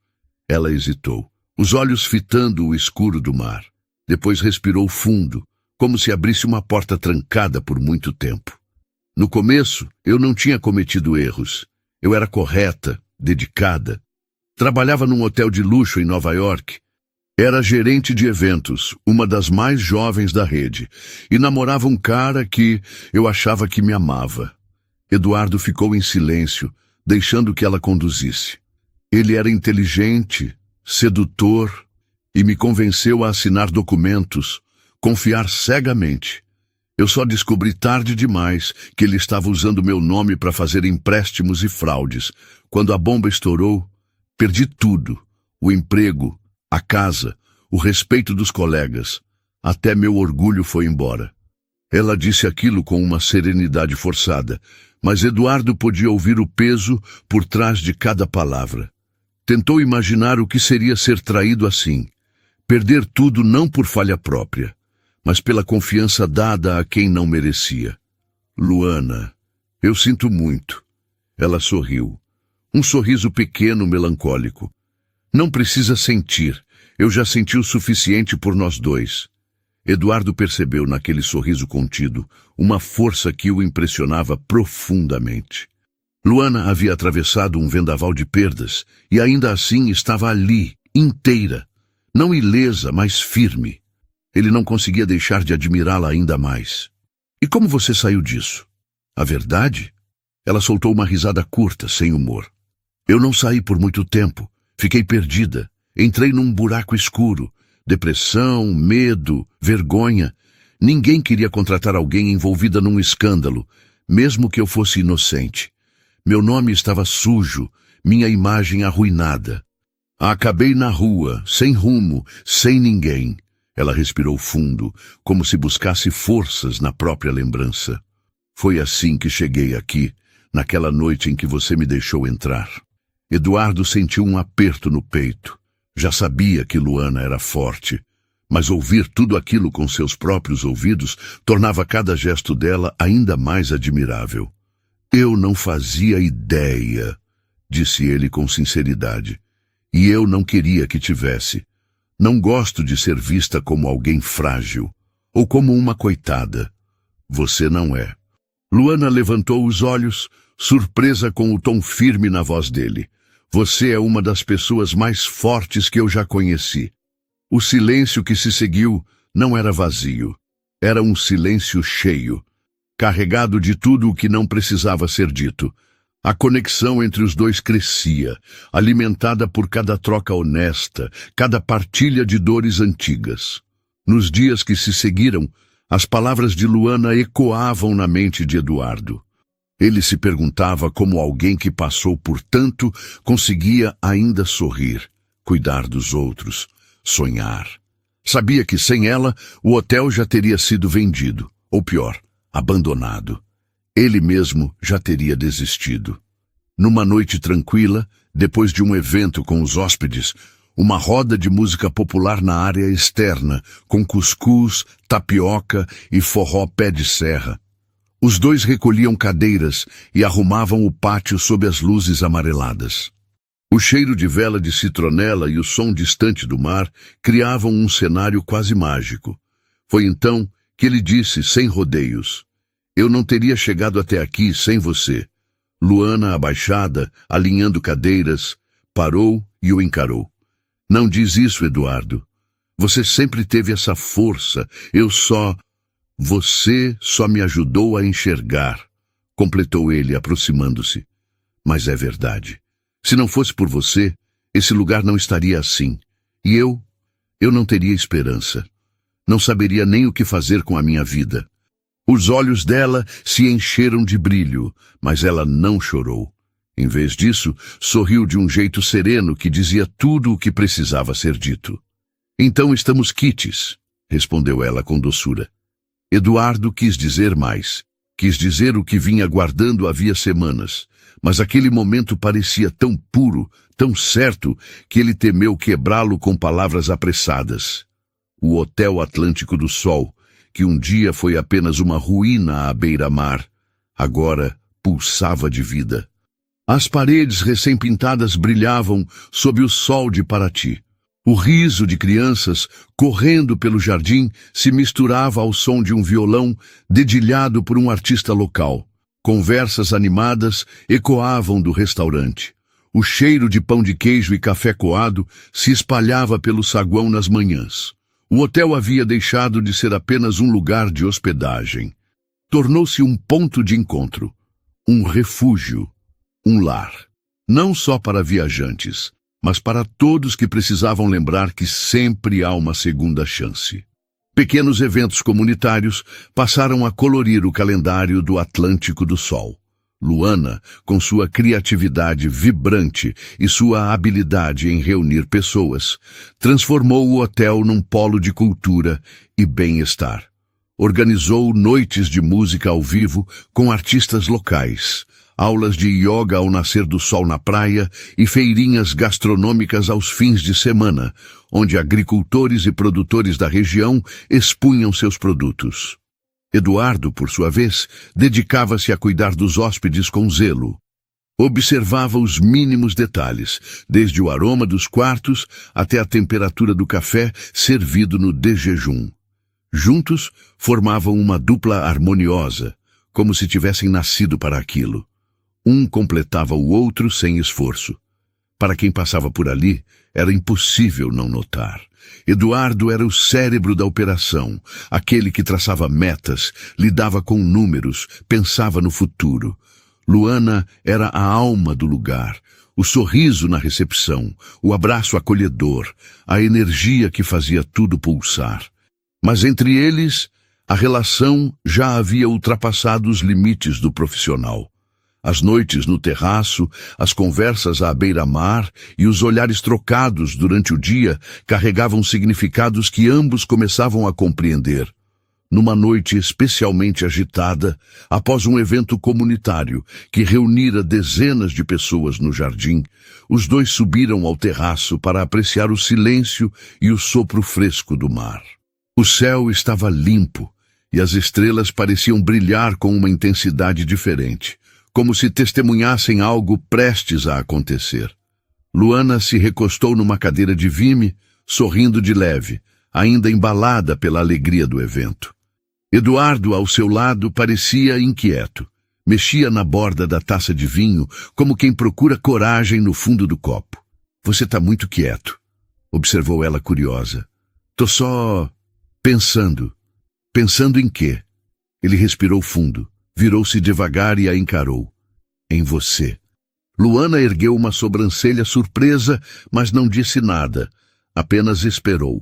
Ela hesitou, os olhos fitando o escuro do mar. Depois respirou fundo, como se abrisse uma porta trancada por muito tempo. No começo, eu não tinha cometido erros. Eu era correta, dedicada. Trabalhava num hotel de luxo em Nova York. Era gerente de eventos, uma das mais jovens da rede, e namorava um cara que eu achava que me amava. Eduardo ficou em silêncio, deixando que ela conduzisse. Ele era inteligente, sedutor, e me convenceu a assinar documentos, confiar cegamente. Eu só descobri tarde demais que ele estava usando meu nome para fazer empréstimos e fraudes. Quando a bomba estourou, perdi tudo, o emprego, a casa, o respeito dos colegas. Até meu orgulho foi embora. Ela disse aquilo com uma serenidade forçada, mas Eduardo podia ouvir o peso por trás de cada palavra. Tentou imaginar o que seria ser traído assim. Perder tudo não por falha própria, mas pela confiança dada a quem não merecia. Luana, eu sinto muito. Ela sorriu. Um sorriso pequeno, melancólico. Não precisa sentir. Eu já senti o suficiente por nós dois. Eduardo percebeu naquele sorriso contido uma força que o impressionava profundamente. Luana havia atravessado um vendaval de perdas e ainda assim estava ali, inteira, não ilesa, mas firme. Ele não conseguia deixar de admirá-la ainda mais. E como você saiu disso? A verdade? Ela soltou uma risada curta, sem humor. Eu não saí por muito tempo. Fiquei perdida. Entrei num buraco escuro. Depressão, medo, vergonha. Ninguém queria contratar alguém envolvida num escândalo, mesmo que eu fosse inocente. Meu nome estava sujo, minha imagem arruinada. Acabei na rua, sem rumo, sem ninguém. Ela respirou fundo, como se buscasse forças na própria lembrança. Foi assim que cheguei aqui, naquela noite em que você me deixou entrar. Eduardo sentiu um aperto no peito. Já sabia que Luana era forte, mas ouvir tudo aquilo com seus próprios ouvidos tornava cada gesto dela ainda mais admirável. Eu não fazia ideia, disse ele com sinceridade, e eu não queria que tivesse. Não gosto de ser vista como alguém frágil, ou como uma coitada. Você não é. Luana levantou os olhos, surpresa com o tom firme na voz dele. Você é uma das pessoas mais fortes que eu já conheci. O silêncio que se seguiu não era vazio. Era um silêncio cheio, carregado de tudo o que não precisava ser dito. A conexão entre os dois crescia, alimentada por cada troca honesta, cada partilha de dores antigas. Nos dias que se seguiram, as palavras de Luana ecoavam na mente de Eduardo. Ele se perguntava como alguém que passou por tanto conseguia ainda sorrir, cuidar dos outros, sonhar. Sabia que sem ela, o hotel já teria sido vendido, ou pior, abandonado. Ele mesmo já teria desistido. Numa noite tranquila, depois de um evento com os hóspedes, uma roda de música popular na área externa, com cuscuz, tapioca e forró pé de serra. Os dois recolhiam cadeiras e arrumavam o pátio sob as luzes amareladas. O cheiro de vela de citronela e o som distante do mar criavam um cenário quase mágico. Foi então que ele disse, sem rodeios: "Eu não teria chegado até aqui sem você." Luana, abaixada, alinhando cadeiras, parou e o encarou. "Não diz isso, Eduardo. Você sempre teve essa força. Você só me ajudou a enxergar", completou ele, aproximando-se. "Mas é verdade. Se não fosse por você, esse lugar não estaria assim. E eu não teria esperança. Não saberia nem o que fazer com a minha vida." Os olhos dela se encheram de brilho, mas ela não chorou. Em vez disso, sorriu de um jeito sereno que dizia tudo o que precisava ser dito. "Então estamos quites", respondeu ela com doçura. Eduardo quis dizer mais. Quis dizer o que vinha guardando havia semanas, mas aquele momento parecia tão puro, tão certo, que ele temeu quebrá-lo com palavras apressadas. O Hotel Atlântico do Sol, que um dia foi apenas uma ruína à beira-mar, agora pulsava de vida. As paredes recém-pintadas brilhavam sob o sol de Paraty. O riso de crianças correndo pelo jardim se misturava ao som de um violão dedilhado por um artista local. Conversas animadas ecoavam do restaurante. O cheiro de pão de queijo e café coado se espalhava pelo saguão nas manhãs. O hotel havia deixado de ser apenas um lugar de hospedagem. Tornou-se um ponto de encontro, um refúgio, um lar. Não só para viajantes, mas para todos que precisavam lembrar que sempre há uma segunda chance. Pequenos eventos comunitários passaram a colorir o calendário do Atlântico do Sol. Luana, com sua criatividade vibrante e sua habilidade em reunir pessoas, transformou o hotel num polo de cultura e bem-estar. Organizou noites de música ao vivo com artistas locais, aulas de yoga ao nascer do sol na praia e feirinhas gastronômicas aos fins de semana, onde agricultores e produtores da região expunham seus produtos. Eduardo, por sua vez, dedicava-se a cuidar dos hóspedes com zelo. Observava os mínimos detalhes, desde o aroma dos quartos até a temperatura do café servido no de jejum. Juntos, formavam uma dupla harmoniosa, como se tivessem nascido para aquilo. Um completava o outro sem esforço. Para quem passava por ali, era impossível não notar. Eduardo era o cérebro da operação, aquele que traçava metas, lidava com números, pensava no futuro. Luana era a alma do lugar, o sorriso na recepção, o abraço acolhedor, a energia que fazia tudo pulsar. Mas entre eles, a relação já havia ultrapassado os limites do profissional. As noites no terraço, as conversas à beira-mar e os olhares trocados durante o dia carregavam significados que ambos começavam a compreender. Numa noite especialmente agitada, após um evento comunitário que reunira dezenas de pessoas no jardim, os dois subiram ao terraço para apreciar o silêncio e o sopro fresco do mar. O céu estava limpo e as estrelas pareciam brilhar com uma intensidade diferente, como se testemunhassem algo prestes a acontecer. Luana se recostou numa cadeira de vime, sorrindo de leve, ainda embalada pela alegria do evento. Eduardo, ao seu lado, parecia inquieto. Mexia na borda da taça de vinho, como quem procura coragem no fundo do copo. Você está muito quieto, observou ela curiosa. Tô só pensando. Pensando em quê? Ele respirou fundo, virou-se devagar e a encarou. Em você. Luana ergueu uma sobrancelha surpresa, mas não disse nada, apenas esperou.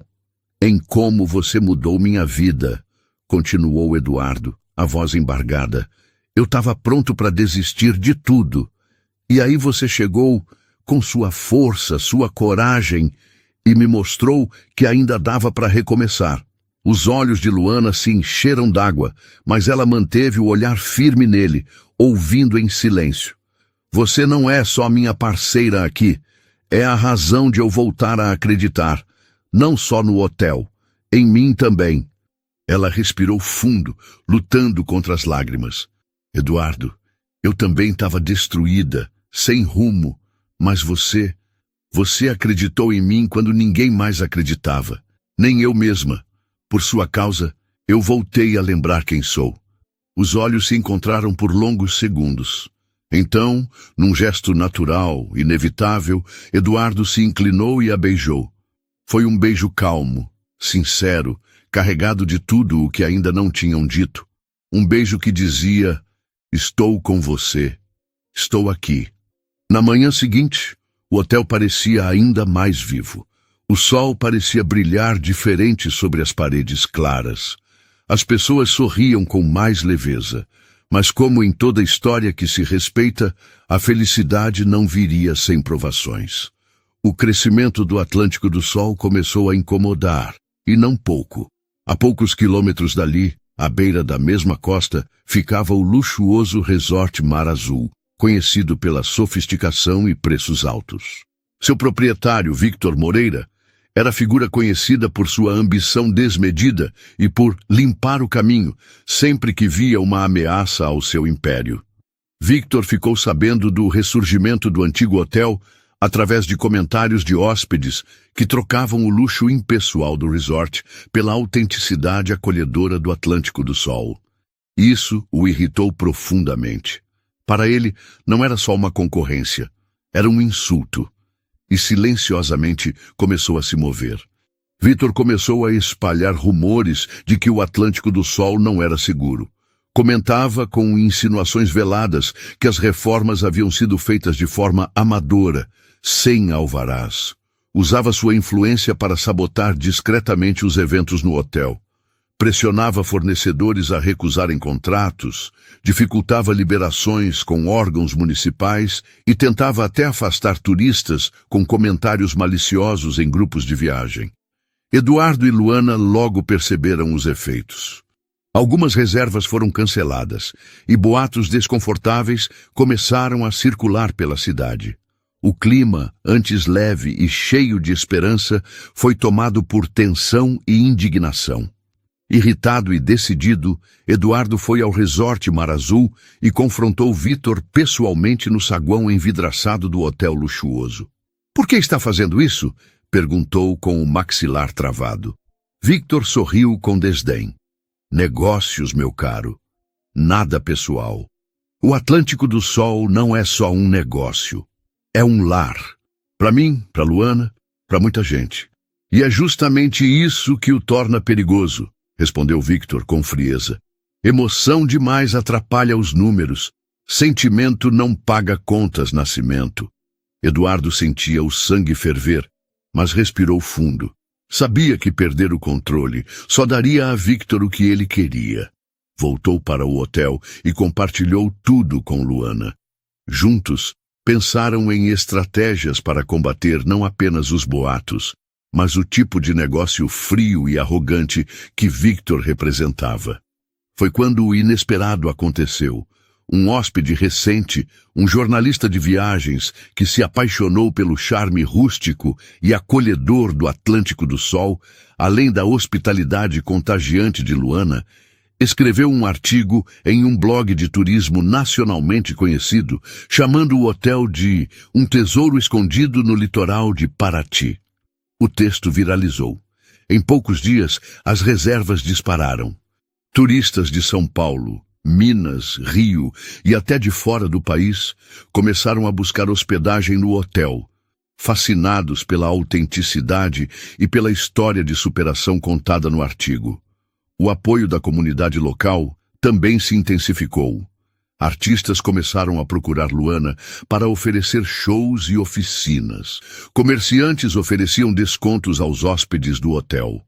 Em como você mudou minha vida, continuou Eduardo, a voz embargada. Eu estava pronto para desistir de tudo. E aí você chegou com sua força, sua coragem, e me mostrou que ainda dava para recomeçar. Os olhos de Luana se encheram d'água, mas ela manteve o olhar firme nele, ouvindo em silêncio. Você não é só minha parceira aqui, é a razão de eu voltar a acreditar, não só no hotel, em mim também. Ela respirou fundo, lutando contra as lágrimas. Eduardo, eu também estava destruída, sem rumo, mas você acreditou em mim quando ninguém mais acreditava, nem eu mesma. Por sua causa, eu voltei a lembrar quem sou. Os olhos se encontraram por longos segundos. Então, num gesto natural, inevitável, Eduardo se inclinou e a beijou. Foi um beijo calmo, sincero, carregado de tudo o que ainda não tinham dito. Um beijo que dizia, estou com você, estou aqui. Na manhã seguinte, o hotel parecia ainda mais vivo. O sol parecia brilhar diferente sobre as paredes claras. As pessoas sorriam com mais leveza, mas como em toda história que se respeita, a felicidade não viria sem provações. O crescimento do Atlântico do Sol começou a incomodar, e não pouco. A poucos quilômetros dali, à beira da mesma costa, ficava o luxuoso resort Mar Azul, conhecido pela sofisticação e preços altos. Seu proprietário, Victor Moreira, era figura conhecida por sua ambição desmedida e por limpar o caminho sempre que via uma ameaça ao seu império. Victor ficou sabendo do ressurgimento do antigo hotel através de comentários de hóspedes que trocavam o luxo impessoal do resort pela autenticidade acolhedora do Atlântico do Sol. Isso o irritou profundamente. Para ele, não era só uma concorrência, era um insulto. E silenciosamente começou a se mover. Victor começou a espalhar rumores de que o Atlântico do Sol não era seguro. Comentava com insinuações veladas que as reformas haviam sido feitas de forma amadora, sem alvarás. Usava sua influência para sabotar discretamente os eventos no hotel. Pressionava fornecedores a recusarem contratos, dificultava liberações com órgãos municipais e tentava até afastar turistas com comentários maliciosos em grupos de viagem. Eduardo e Luana logo perceberam os efeitos. Algumas reservas foram canceladas e boatos desconfortáveis começaram a circular pela cidade. O clima, antes leve e cheio de esperança, foi tomado por tensão e indignação. Irritado e decidido, Eduardo foi ao resort Mar Azul e confrontou Victor pessoalmente no saguão envidraçado do hotel luxuoso. Por que está fazendo isso? Perguntou com o maxilar travado. Victor sorriu com desdém. Negócios, meu caro. Nada pessoal. O Atlântico do Sol não é só um negócio. É um lar. Para mim, para Luana, para muita gente. E é justamente isso que o torna perigoso. Respondeu Victor com frieza. Emoção demais atrapalha os números. Sentimento não paga contas, Nascimento. Eduardo sentia o sangue ferver, mas respirou fundo. Sabia que perder o controle só daria a Victor o que ele queria. Voltou para o hotel e compartilhou tudo com Luana. Juntos, pensaram em estratégias para combater não apenas os boatos, mas o tipo de negócio frio e arrogante que Victor representava. Foi quando o inesperado aconteceu. Um hóspede recente, um jornalista de viagens que se apaixonou pelo charme rústico e acolhedor do Atlântico do Sol, além da hospitalidade contagiante de Luana, escreveu um artigo em um blog de turismo nacionalmente conhecido, chamando o hotel de um tesouro escondido no litoral de Paraty. O texto viralizou. Em poucos dias, as reservas dispararam. Turistas de São Paulo, Minas, Rio e até de fora do país começaram a buscar hospedagem no hotel, fascinados pela autenticidade e pela história de superação contada no artigo. O apoio da comunidade local também se intensificou. Artistas começaram a procurar Luana para oferecer shows e oficinas. Comerciantes ofereciam descontos aos hóspedes do hotel.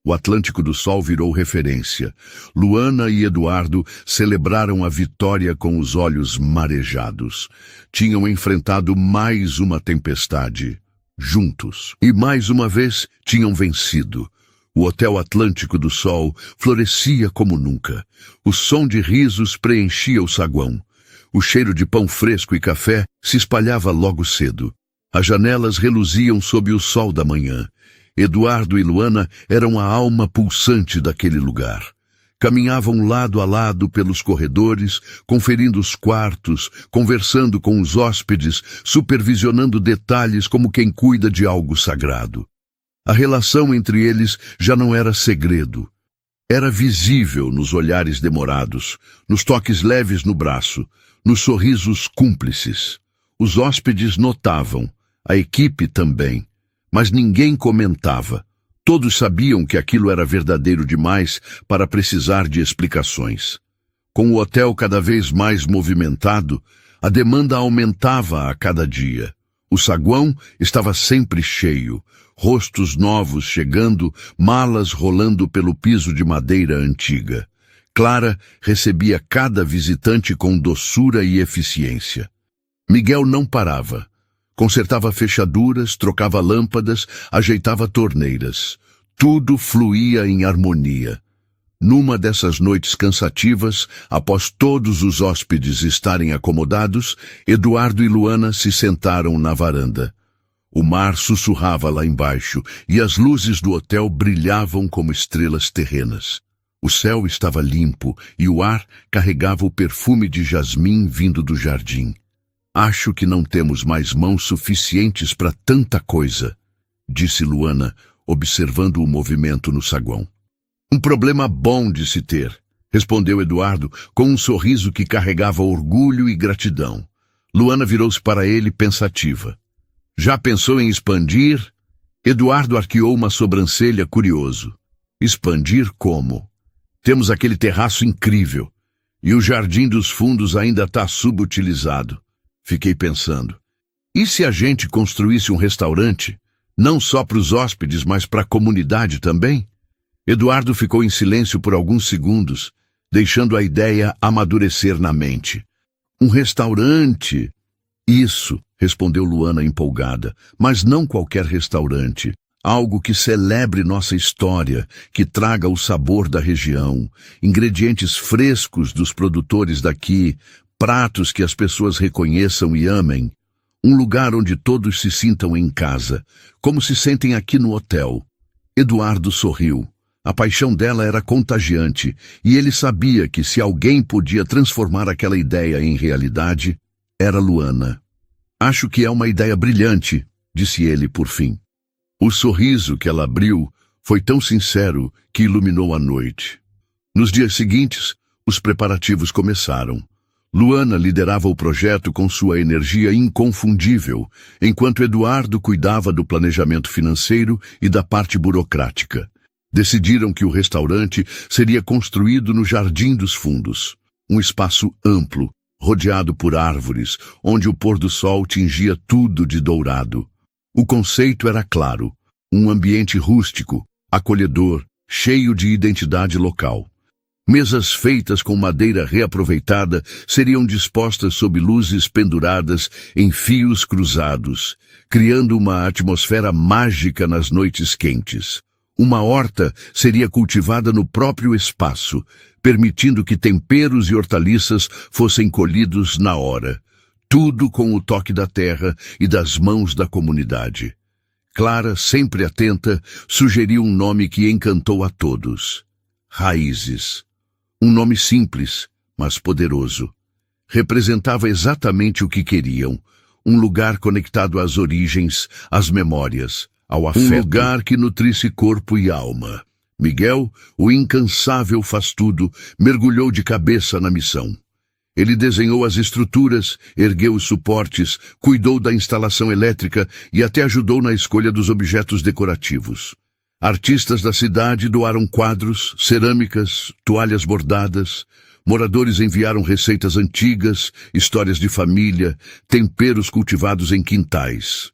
O Atlântico do Sol virou referência. Luana e Eduardo celebraram a vitória com os olhos marejados. Tinham enfrentado mais uma tempestade, juntos. E mais uma vez tinham vencido. O Hotel Atlântico do Sol florescia como nunca. O som de risos preenchia o saguão. O cheiro de pão fresco e café se espalhava logo cedo. As janelas reluziam sob o sol da manhã. Eduardo e Luana eram a alma pulsante daquele lugar. Caminhavam lado a lado pelos corredores, conferindo os quartos, conversando com os hóspedes, supervisionando detalhes como quem cuida de algo sagrado. A relação entre eles já não era segredo. Era visível nos olhares demorados, nos toques leves no braço, nos sorrisos cúmplices. Os hóspedes notavam, a equipe também. Mas ninguém comentava. Todos sabiam que aquilo era verdadeiro demais para precisar de explicações. Com o hotel cada vez mais movimentado, a demanda aumentava a cada dia. O saguão estava sempre cheio, rostos novos chegando, malas rolando pelo piso de madeira antiga. Clara recebia cada visitante com doçura e eficiência. Miguel não parava. Consertava fechaduras, trocava lâmpadas, ajeitava torneiras. Tudo fluía em harmonia. Numa dessas noites cansativas, após todos os hóspedes estarem acomodados, Eduardo e Luana se sentaram na varanda. O mar sussurrava lá embaixo e as luzes do hotel brilhavam como estrelas terrenas. O céu estava limpo e o ar carregava o perfume de jasmim vindo do jardim. Acho que não temos mais mãos suficientes para tanta coisa, disse Luana, observando o movimento no saguão. Um problema bom de se ter, respondeu Eduardo, com um sorriso que carregava orgulho e gratidão. Luana virou-se para ele pensativa. Já pensou em expandir? Eduardo arqueou uma sobrancelha curioso. Expandir como? Temos aquele terraço incrível, e o jardim dos fundos ainda está subutilizado. Fiquei pensando, e se a gente construísse um restaurante, não só para os hóspedes, mas para a comunidade também? Eduardo ficou em silêncio por alguns segundos, deixando a ideia amadurecer na mente. Um restaurante? Isso, respondeu Luana empolgada, mas não qualquer restaurante. Algo que celebre nossa história, que traga o sabor da região, ingredientes frescos dos produtores daqui, pratos que as pessoas reconheçam e amem. Um lugar onde todos se sintam em casa, como se sentem aqui no hotel. Eduardo sorriu. A paixão dela era contagiante, e ele sabia que se alguém podia transformar aquela ideia em realidade, era Luana. Acho que é uma ideia brilhante, disse ele por fim. O sorriso que ela abriu foi tão sincero que iluminou a noite. Nos dias seguintes, os preparativos começaram. Luana liderava o projeto com sua energia inconfundível, enquanto Eduardo cuidava do planejamento financeiro e da parte burocrática. Decidiram que o restaurante seria construído no Jardim dos Fundos, um espaço amplo, rodeado por árvores, onde o pôr do sol tingia tudo de dourado. O conceito era claro, um ambiente rústico, acolhedor, cheio de identidade local. Mesas feitas com madeira reaproveitada seriam dispostas sob luzes penduradas em fios cruzados, criando uma atmosfera mágica nas noites quentes. Uma horta seria cultivada no próprio espaço, permitindo que temperos e hortaliças fossem colhidos na hora. Tudo com o toque da terra e das mãos da comunidade. Clara, sempre atenta, sugeriu um nome que encantou a todos. Raízes. Um nome simples, mas poderoso. Representava exatamente o que queriam. Um lugar conectado às origens, às memórias, ao afeto. Um lugar que nutrisse corpo e alma. Miguel, o incansável faz-tudo, mergulhou de cabeça na missão. Ele desenhou as estruturas, ergueu os suportes, cuidou da instalação elétrica e até ajudou na escolha dos objetos decorativos. Artistas da cidade doaram quadros, cerâmicas, toalhas bordadas. Moradores enviaram receitas antigas, histórias de família, temperos cultivados em quintais.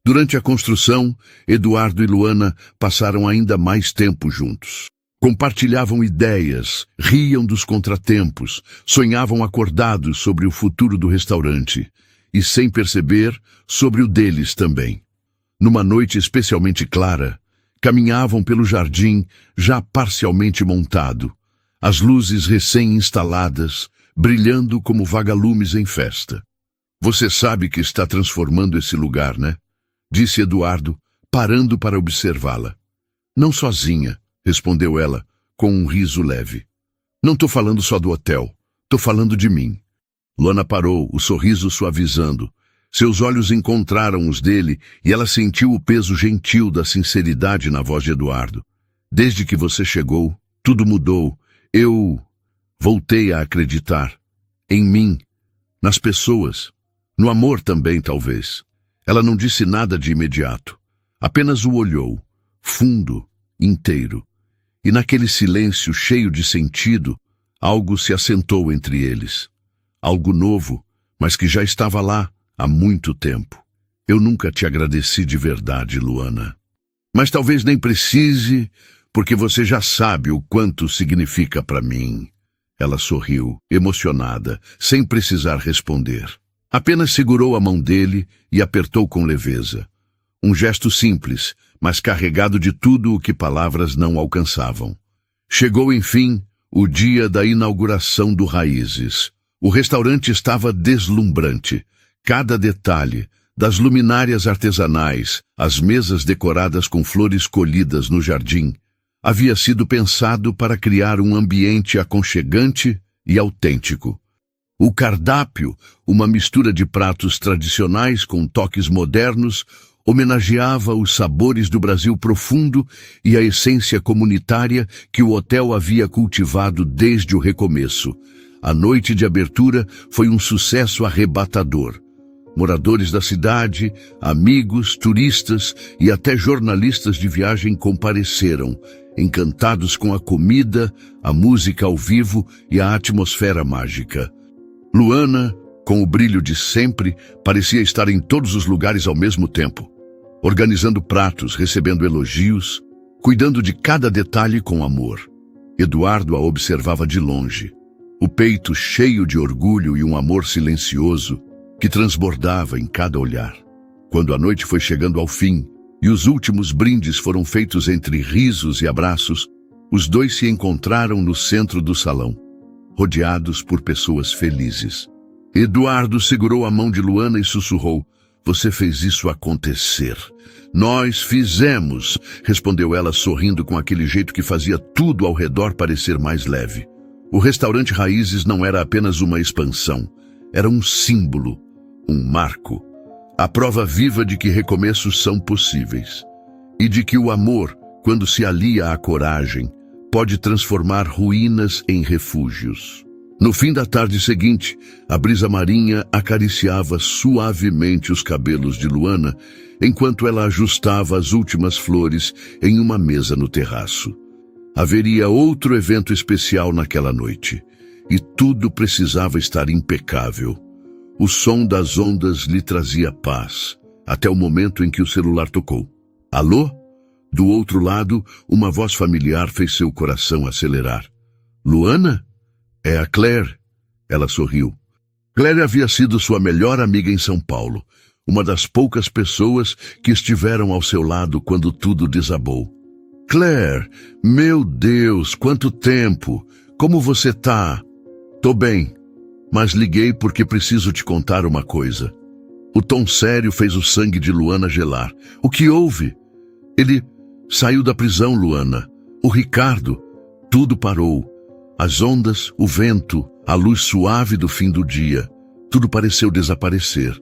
Durante a construção, Eduardo e Luana passaram ainda mais tempo juntos. Compartilhavam ideias, riam dos contratempos, sonhavam acordados sobre o futuro do restaurante e, sem perceber, sobre o deles também. Numa noite especialmente clara, caminhavam pelo jardim já parcialmente montado, as luzes recém-instaladas, brilhando como vagalumes em festa. Você sabe que está transformando esse lugar, né? Disse Eduardo, parando para observá-la. Não sozinha, respondeu ela, com um riso leve. Não estou falando só do hotel, estou falando de mim. Luana parou, o sorriso suavizando. Seus olhos encontraram os dele e ela sentiu o peso gentil da sinceridade na voz de Eduardo. Desde que você chegou, tudo mudou. Eu voltei a acreditar. Em mim, nas pessoas, no amor também, talvez. Ela não disse nada de imediato, apenas o olhou, fundo, inteiro. E naquele silêncio cheio de sentido, algo se assentou entre eles. Algo novo, mas que já estava lá há muito tempo. Eu nunca te agradeci de verdade, Luana. Mas talvez nem precise, porque você já sabe o quanto significa para mim. Ela sorriu, emocionada, sem precisar responder. Apenas segurou a mão dele e apertou com leveza. Um gesto simples, mas carregado de tudo o que palavras não alcançavam. Chegou, enfim, o dia da inauguração do Raízes. O restaurante estava deslumbrante. Cada detalhe, das luminárias artesanais, às mesas decoradas com flores colhidas no jardim, havia sido pensado para criar um ambiente aconchegante e autêntico. O cardápio, uma mistura de pratos tradicionais com toques modernos, homenageava os sabores do Brasil profundo e a essência comunitária que o hotel havia cultivado desde o recomeço. A noite de abertura foi um sucesso arrebatador. Moradores da cidade, amigos, turistas e até jornalistas de viagem compareceram, encantados com a comida, a música ao vivo e a atmosfera mágica. Luana, com o brilho de sempre, parecia estar em todos os lugares ao mesmo tempo, organizando pratos, recebendo elogios, cuidando de cada detalhe com amor. Eduardo a observava de longe, o peito cheio de orgulho e um amor silencioso que transbordava em cada olhar. Quando a noite foi chegando ao fim e os últimos brindes foram feitos entre risos e abraços, os dois se encontraram no centro do salão, rodeados por pessoas felizes. Eduardo segurou a mão de Luana e sussurrou: "Você fez isso acontecer." "Nós fizemos", respondeu ela sorrindo com aquele jeito que fazia tudo ao redor parecer mais leve. O restaurante Raízes não era apenas uma expansão, era um símbolo, um marco, a prova viva de que recomeços são possíveis e de que o amor, quando se alia à coragem, pode transformar ruínas em refúgios. No fim da tarde seguinte, a brisa marinha acariciava suavemente os cabelos de Luana, enquanto ela ajustava as últimas flores em uma mesa no terraço. Haveria outro evento especial naquela noite, e tudo precisava estar impecável. O som das ondas lhe trazia paz, até o momento em que o celular tocou. "Alô?" Do outro lado, uma voz familiar fez seu coração acelerar. "Luana? É a Claire." Ela sorriu. Claire havia sido sua melhor amiga em São Paulo, uma das poucas pessoas que estiveram ao seu lado quando tudo desabou. "Claire, meu Deus, quanto tempo! Como você tá?" "Tô bem, mas liguei porque preciso te contar uma coisa." O tom sério fez o sangue de Luana gelar. "O que houve?" "Ele saiu da prisão, Luana. O Ricardo." Tudo parou. As ondas, o vento, a luz suave do fim do dia. Tudo pareceu desaparecer.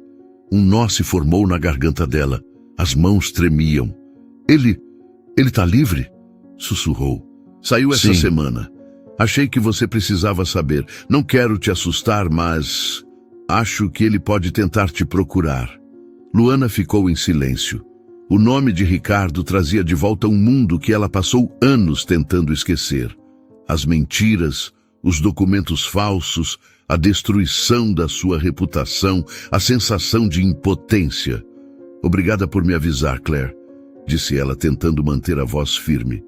Um nó se formou na garganta dela. As mãos tremiam. Ele tá livre?" sussurrou. Saiu essa Sim. semana. Achei que você precisava saber. Não quero te assustar, mas acho que ele pode tentar te procurar. Luana ficou em silêncio. O nome de Ricardo trazia de volta um mundo que ela passou anos tentando esquecer. As mentiras, os documentos falsos, a destruição da sua reputação, a sensação de impotência. Obrigada por me avisar, Claire, disse ela tentando manter a voz firme.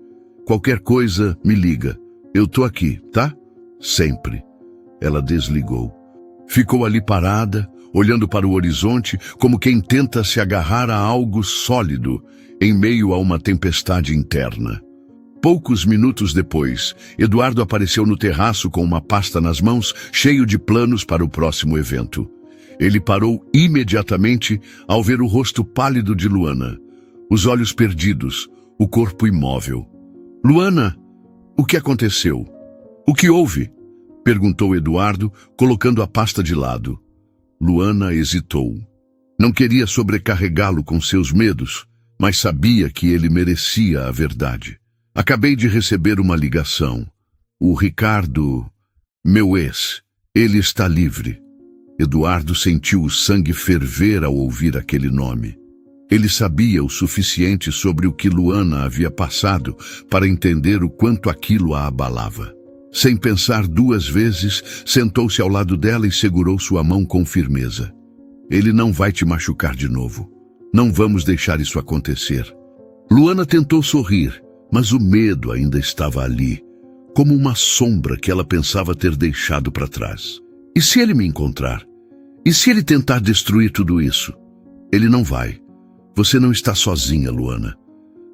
Qualquer coisa, me liga. Eu tô aqui, tá? Sempre. Ela desligou. Ficou ali parada, olhando para o horizonte, como quem tenta se agarrar a algo sólido, em meio a uma tempestade interna. Poucos minutos depois, Eduardo apareceu no terraço com uma pasta nas mãos, cheio de planos para o próximo evento. Ele parou imediatamente ao ver o rosto pálido de Luana, os olhos perdidos, o corpo imóvel. Luana, o que aconteceu? O que houve? Perguntou Eduardo, colocando a pasta de lado. Luana hesitou. Não queria sobrecarregá-lo com seus medos, mas sabia que ele merecia a verdade. Acabei de receber uma ligação. O Ricardo, meu ex, ele está livre. Eduardo sentiu o sangue ferver ao ouvir aquele nome. Ele sabia o suficiente sobre o que Luana havia passado para entender o quanto aquilo a abalava. Sem pensar duas vezes, sentou-se ao lado dela e segurou sua mão com firmeza. Ele não vai te machucar de novo. Não vamos deixar isso acontecer. Luana tentou sorrir, mas o medo ainda estava ali, como uma sombra que ela pensava ter deixado para trás. E se ele me encontrar? E se ele tentar destruir tudo isso? Ele não vai. Você não está sozinha, Luana.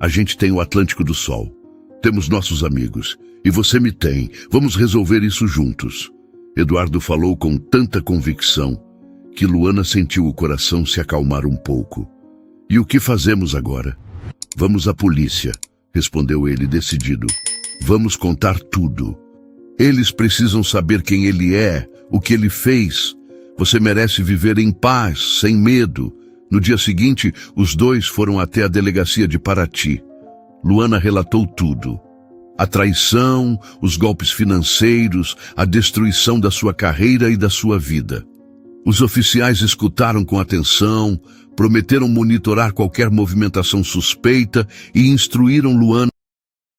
A gente tem o Atlântico do Sol. Temos nossos amigos. E você me tem. Vamos resolver isso juntos. Eduardo falou com tanta convicção que Luana sentiu o coração se acalmar um pouco. E o que fazemos agora? Vamos à polícia, respondeu ele decidido. Vamos contar tudo. Eles precisam saber quem ele é, o que ele fez. Você merece viver em paz, sem medo. No dia seguinte, os dois foram até a delegacia de Paraty. Luana relatou tudo. A traição, os golpes financeiros, a destruição da sua carreira e da sua vida. Os oficiais escutaram com atenção, prometeram monitorar qualquer movimentação suspeita e instruíram Luana